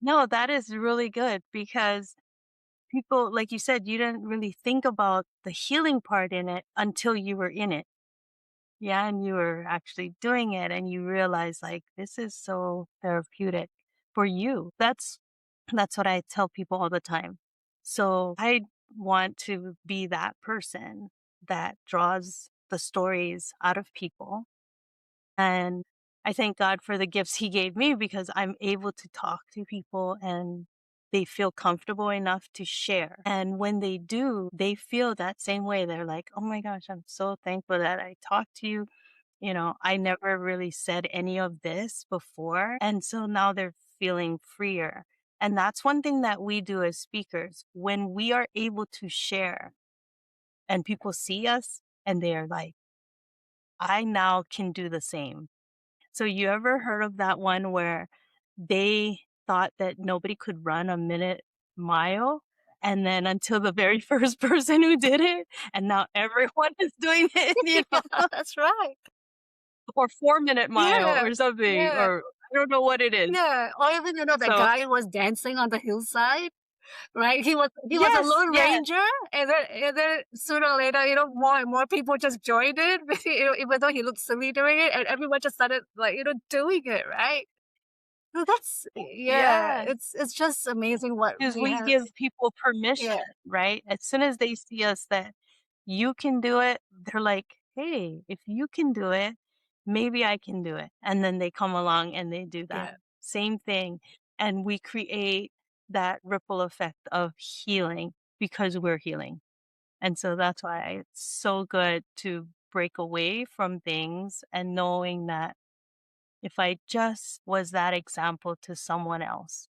B: No, that is really good because people, like you said, you didn't really think about the healing part in it until you were in it. Yeah, and you were actually doing it and you realize like this is so therapeutic for you. That's what I tell people all the time. So I want to be that person that draws the stories out of people. And I thank God for the gifts he gave me because I'm able to talk to people and they feel comfortable enough to share. And when they do, they feel that same way. They're like, oh my gosh, I'm so thankful that I talked to you. I never really said any of this before. And so now they're feeling freer. And that's one thing that we do as speakers. When we are able to share and people see us and they're like, I now can do the same. So you ever heard of that one where they thought that nobody could run a minute mile? And then until the very first person who did it, and now everyone is doing it,
C: Yeah, that's right.
B: or 4-minute mile
C: Yeah,
B: or something,
C: yeah,
B: or I don't know what it is.
C: yeah. Or even, that
B: So
C: guy was dancing on the hillside, right? He was a
B: yes,
C: lone
B: yes,
C: ranger, and then sooner or later, more and more people just joined it, even though he looked silly doing it, and everyone just started like, doing it, right? So
B: yeah.
C: it's just amazing what
B: Because
C: we
B: we
C: have.
B: give people permission,
C: Yeah,
B: right? As soon as they see us that you can do it, they're like, hey, if you can do it, maybe I can do it. And then they come along and they do that
C: yeah,
B: same thing. And we create that ripple effect of healing because we're healing. And so that's why it's so good to break away from things and knowing that if I just was that example to someone else,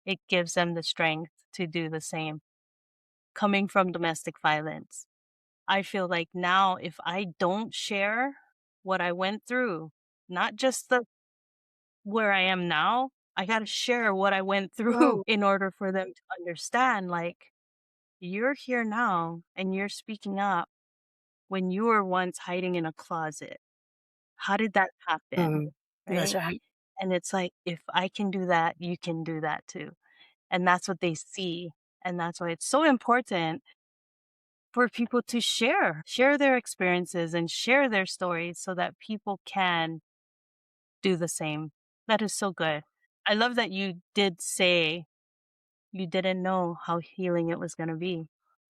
B: it gives them the strength to do the same. Coming from domestic violence, I feel like now if I don't share what I went through, not just the where I am now, I got to share what I went through
C: oh,
B: in order for them to understand like you're here now and you're speaking up when you were once hiding in a closet. How did that happen?
C: mm, that's
B: Right?
C: right.
B: And it's like if I can do that, you can do that too. And that's what they see. And that's why it's so important for people to share their experiences and share their stories so that people can do the same. That is so good. I love that you did say you didn't know how healing it was going to be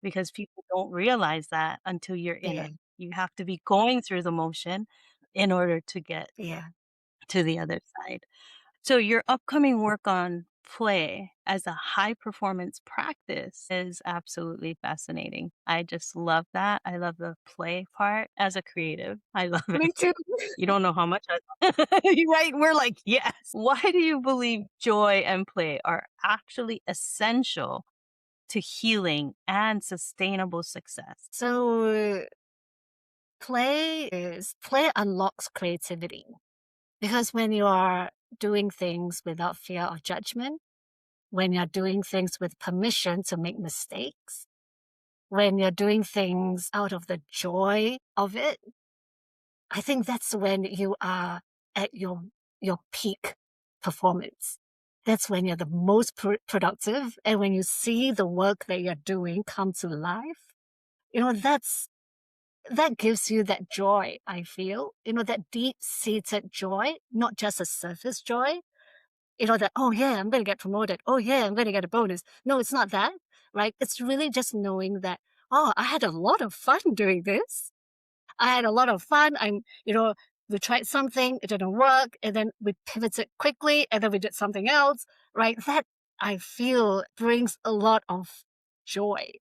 B: because people don't realize that until you're in
C: Yeah,
B: it. You have to be going through the motion in order to get
C: yeah.
B: to the other side. So, your upcoming work on play as a high performance practice is absolutely fascinating. I just love that. I love the play part as a creative. I love
C: Me
B: it.
C: too.
B: You don't know how much I right? We're like, yes. Why do you believe joy and play are actually essential to healing and sustainable success?
C: So play unlocks creativity because when you are doing things without fear of judgment, when you're doing things with permission to make mistakes, when you're doing things out of the joy of it, I think that's when you are at your peak performance. That's when you're the most productive, and when you see the work that you're doing come to life, that gives you that joy. I feel, that deep-seated joy, not just a surface joy. That, oh yeah, I'm going to get promoted. Oh yeah, I'm going to get a bonus. No, it's not that, right? It's really just knowing that, oh, I had a lot of fun doing this. I had a lot of fun. We tried something, it didn't work, and then we pivoted quickly, and then we did something else, right? That I feel brings a lot of joy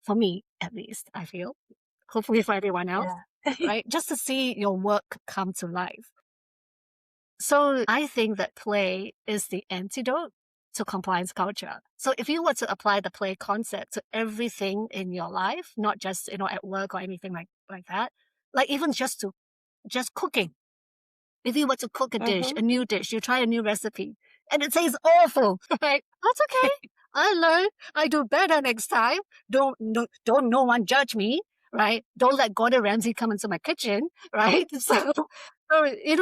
C: for me, at least, I feel. Hopefully for everyone else,
B: Yeah.
C: right? Just to see your work come to life. So I think that play is the antidote to compliance culture. So if you were to apply the play concept to everything in your life, not just, at work or anything like that, like even just cooking. If you were to cook
B: Mhm.
C: a new dish, you try a new recipe, and it tastes awful, right? That's okay. I learn. I do better next time. Don't no one judge me, right? Don't let Gordon Ramsay come into my kitchen, right? So,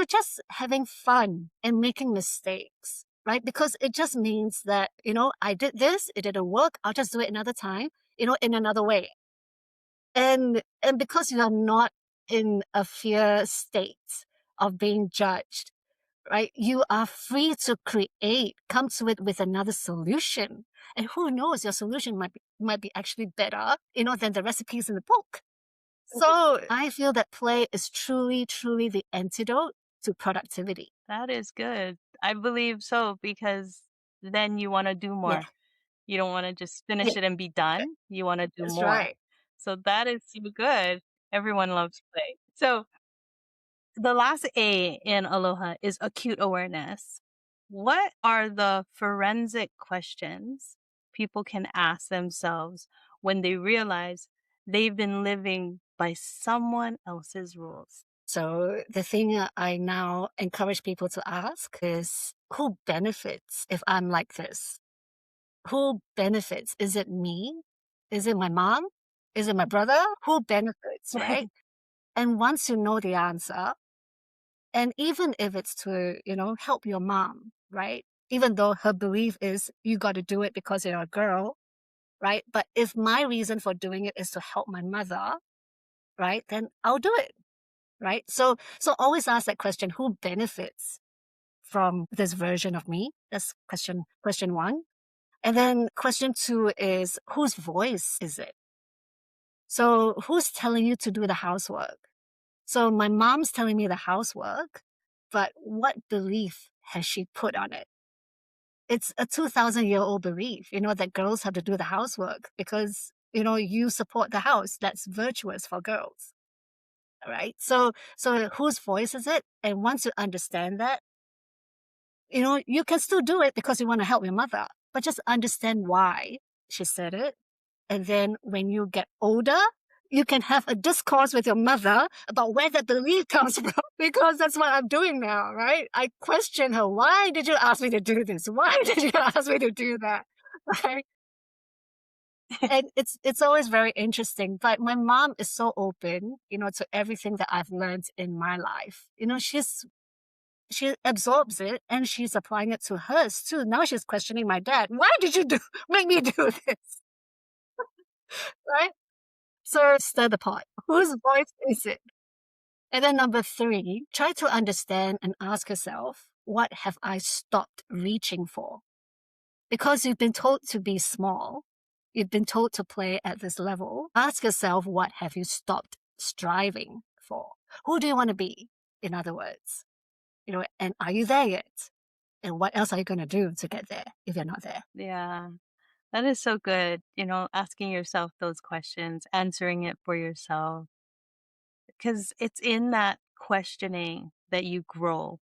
C: just having fun and making mistakes, right? Because it just means that, I did this, it didn't work. I'll just do it another time, in another way. And because you are not in a fear state of being judged, right? You are free to come to it with another solution. And who knows, your solution might be actually better, than the recipes in the book. So I feel that play is truly, truly the antidote to productivity.
B: That is good. I believe so because then you want to do
C: Yeah,
B: more. You don't want to just
C: Yeah,
B: finish it and be done. You want to do
C: that's
B: more.
C: right.
B: So that is so good. Everyone loves play. So the last A in Aloha is acute awareness. What are the forensic questions people can ask themselves when they realize they've been living by someone else's rules?
C: So the thing I now encourage people to ask is, who benefits if I'm like this? Who benefits? Is it me? Is it my mom? Is it my brother? Who benefits, right? And once you know the answer, and even if it's to, help your mom, right? Even though her belief is you got to do it because you're a girl, right? But if my reason for doing it is to help my mother, right? Then I'll do it, right? So always ask that question, who benefits from this version of me? That's question one. And then question two is, whose voice is it? So who's telling you to do the housework? So my mom's telling me the housework, but what belief has she put on it? It's a 2,000-year-old belief, that girls have to do the housework because, you support the house. That's virtuous for girls, right? So whose voice is it? And once you understand that, you can still do it because you want to help your mother, but just understand why she said it. And then when you get older, you can have a discourse with your mother about where that belief comes from, because that's what I'm doing now, right? I question her. Why did you ask me to do this? Why did you ask me to do that? Right? And it's always very interesting. But my mom is so open, to everything that I've learned in my life. She absorbs it and she's applying it to hers too. Now she's questioning my dad. Why did you make me do this? Right? So stir the pot. Whose voice is it? And then number three, try to understand and ask yourself, what have I stopped reaching for? Because you've been told to be small, you've been told to play at this level. Ask yourself, what have you stopped striving for? Who do you want to be? In other words, and are you there yet? And what else are you going to do to get there if you're not there?
B: Yeah, that is so good. Asking yourself those questions, answering it for yourself, because it's in that questioning that you grow.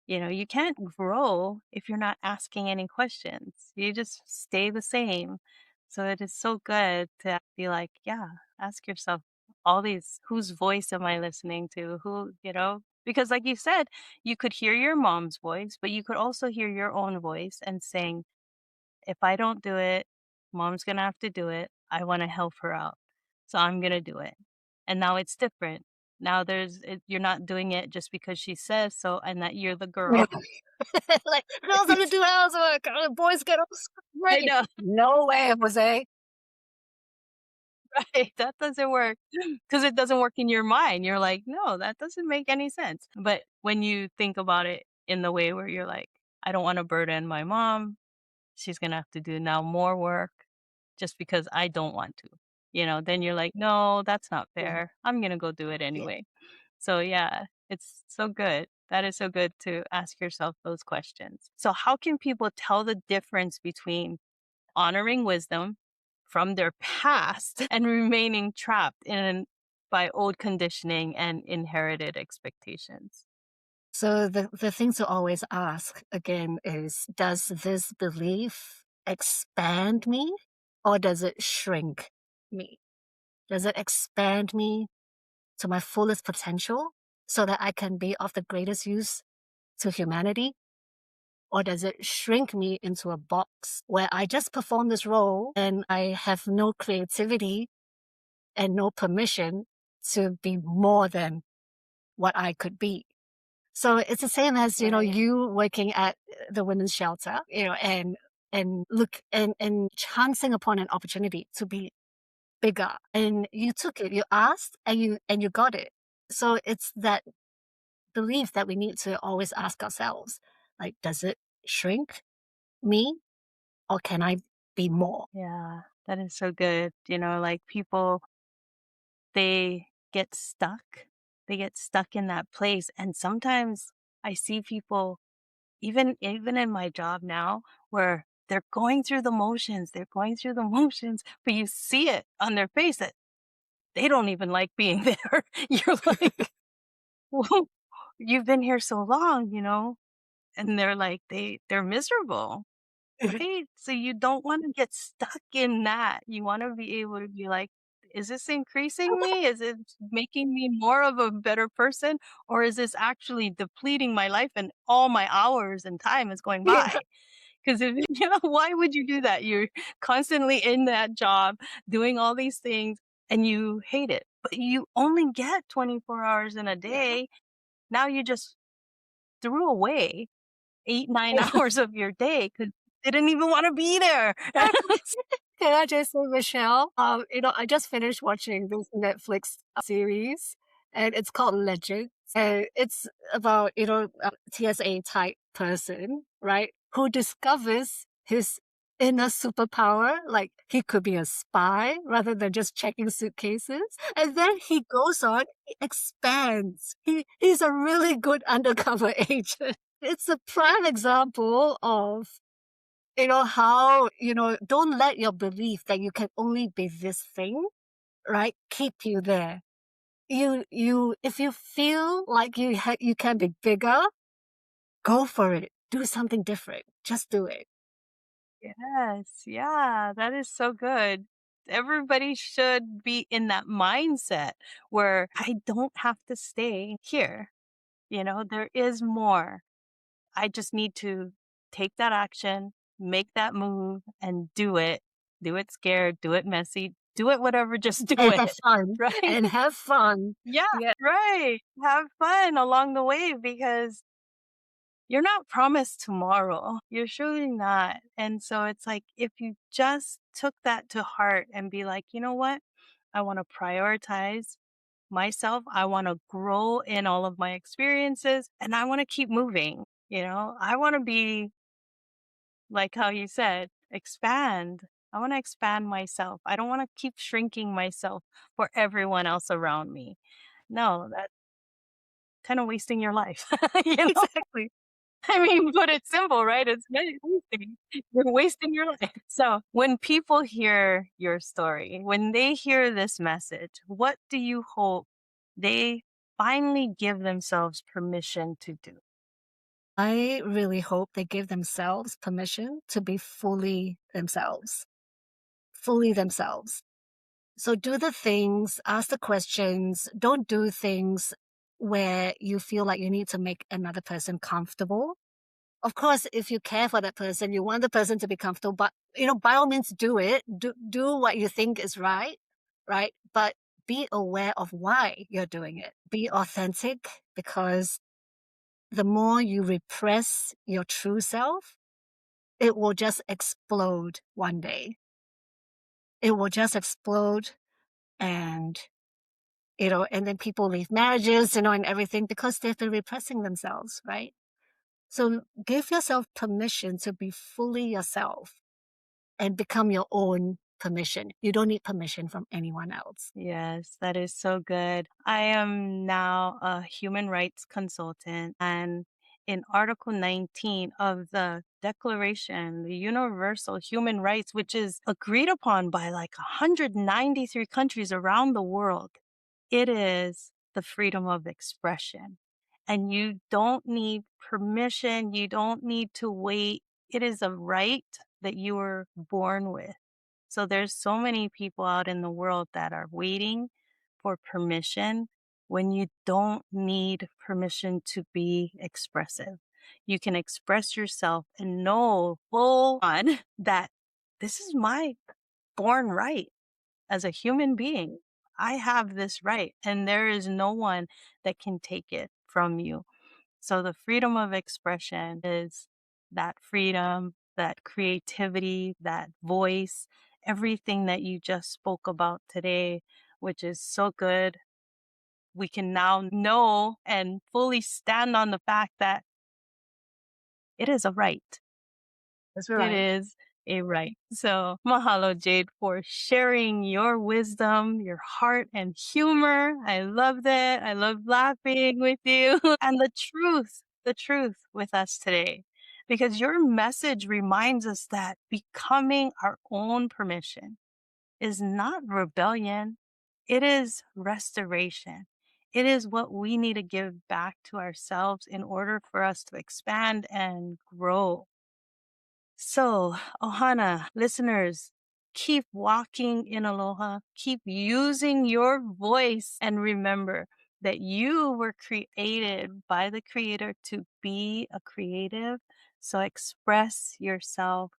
B: You can't grow if you're not asking any questions. You just stay the same. So it is so good to be like, yeah, ask yourself all these, whose voice am I listening to? Because like you said, you could hear your mom's voice, but you could also hear your own voice and saying, if I don't do it, mom's going to have to do it. I want to help her out. So I'm going to do it. And now it's different. Now you're not doing it just because she says so and that you're the girl.
C: Like, girls have to do housework, boys get up
B: I
C: straight.
B: know,
C: No way, Jose.
B: right? That doesn't work because it doesn't work in your mind. You're like, no, that doesn't make any sense. But when you think about it in the way where you're like, I don't want to burden my mom. She's going to have to do now more work just because I don't want to. Then you're like, no, that's not
C: Yeah,
B: fair. I'm going to go do it
C: yeah.
B: anyway. So, yeah, it's so good. That is so good to ask yourself those questions. So, how can people tell the difference between honoring wisdom from their past and remaining trapped by old conditioning and inherited expectations?
C: So the thing to always ask again is, does this belief expand me or does it shrink me? Does it expand me to my fullest potential so that I can be of the greatest use to humanity? Or does it shrink me into a box where I just perform this role and I have no creativity and no permission to be more than what I could be? So it's the same as,
B: Right.
C: you working at the women's shelter, and look and chancing upon an opportunity to be bigger. And you took it, you asked and you got it. So it's that belief that we need to always ask ourselves, like, does it shrink me or can I be more?
B: Yeah, that is so good. Like people, they get stuck. They get stuck in that place. And sometimes I see people, even in my job now, where they're going through the motions, but you see it on their face that they don't even like being there. You're like, well, you've been here so long, and they're like, they're miserable. Right? So you don't want to get stuck in that. You want to be able to be like, is this increasing me? Is it making me more of a better person? Or is this actually depleting my life and all my hours and time is going
C: Yeah.
B: by? Because if why would you do that? You're constantly in that job doing all these things and you hate it. But you only get 24 hours in a day. Now you just threw away 8, 9 hours of your day because they didn't even want to be there.
C: Can I just say, Michelle, I just finished watching this Netflix series, and it's called Legend. And it's about, a TSA type person, right? Who discovers his inner superpower, like he could be a spy rather than just checking suitcases. And then he goes on, he expands. He's a really good undercover agent. It's a prime example of how, don't let your belief that you can only be this thing, right, keep you there. If you feel like you can be bigger, go for it. Do something different. Just do it.
B: Yes, yeah, that is so good. Everybody should be in that mindset where I don't have to stay here. There is more. I just need to take that action, make that move, and do it. Do it scared, do it messy, do it whatever, just do
C: And
B: it.
C: have fun.
B: Right?
C: And have fun.
B: Yeah,
C: Yeah.
B: right. Have fun along the way because you're not promised tomorrow. You're surely not. And so it's like if you just took that to heart and be like, you know what? I want to prioritize myself. I want to grow in all of my experiences and I want to keep moving. I want to be like how you said, expand. I want to expand myself. I don't want to keep shrinking myself for everyone else around me. No, that's kind of wasting your life.
C: Exactly.
B: I mean, put it simple, right? It's very wasting. You're wasting your life. So when people hear your story, when they hear this message, what do you hope they finally give themselves permission to do?
C: I really hope they give themselves permission to be fully themselves. Fully themselves. So do the things, ask the questions, don't do things where you feel like you need to make another person comfortable. Of course, if you care for that person, you want the person to be comfortable, but by all means do it. Do what you think is right, right? But be aware of why you're doing it. Be authentic, because the more you repress your true self, it will just explode one day. It will just explode, and and then people leave marriages, and everything because they've been repressing themselves, right? So give yourself permission to be fully yourself and become your own permission. You don't need permission from anyone else.
B: Yes, that is so good. I am now a human rights consultant, and in Article 19 of the Declaration, the Universal Human Rights, which is agreed upon by like 193 countries around the world, it is the freedom of expression. And you don't need permission, you don't need to wait. It is a right that you were born with. So there's so many people out in the world that are waiting for permission when you don't need permission to be expressive. You can express yourself and know full on that this is my born right as a human being. I have this right, and there is no one that can take it from you. So the freedom of expression is that freedom, that creativity, that voice, everything that you just spoke about today, which is so good. We can now know and fully stand on the fact that it is a right.
C: That's
B: It
C: right.
B: is a right. So, mahalo, Jade, for sharing your wisdom, your heart, and humor. I loved it. I love laughing with you and the truth with us today. because your message reminds us that becoming our own permission is not rebellion, it is restoration. It is what we need to give back to ourselves in order for us to expand and grow. So, Ohana, listeners, keep walking in aloha, keep using your voice, and remember that you were created by the Creator to be a creative. So, express yourself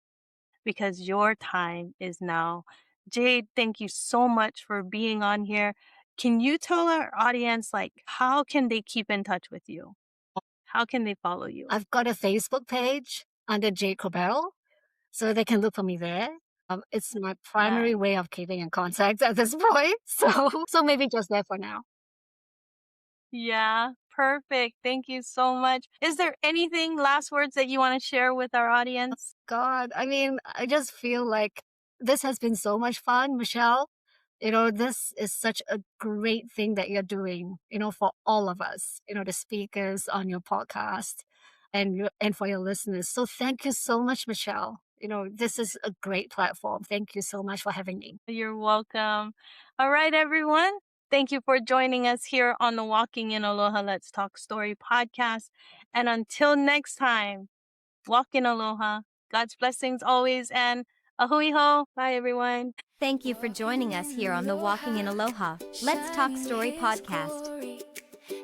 B: because your time is now. Jade, thank you so much for being on here. Can you tell our audience, like, how can they keep in touch with you? How can they follow you?
C: I've got a Facebook page under Jade Kobel, so they can look for me there. It's my primary way of keeping in contact at this point. So maybe just there for now.
B: Yeah, perfect. Thank you so much. Is there anything, last words that you want to share with our audience?
C: God, I mean, I just feel like this has been so much fun, Michelle. This is such a great thing that you're doing, for all of us, the speakers on your podcast and for your listeners. So thank you so much, Michelle. This is a great platform. Thank you so much for having me.
B: You're welcome. All right, everyone. Thank you for joining us here on the Walking in Aloha Let's Talk Story podcast. And until next time, walk in aloha. God's blessings always, and ahui ho. Bye, everyone.
A: Thank you for joining us here on the Walking in Aloha Let's Talk Story podcast.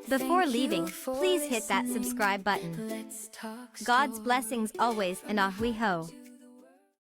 A: Before leaving, please hit that subscribe button. God's blessings always and ahui ho.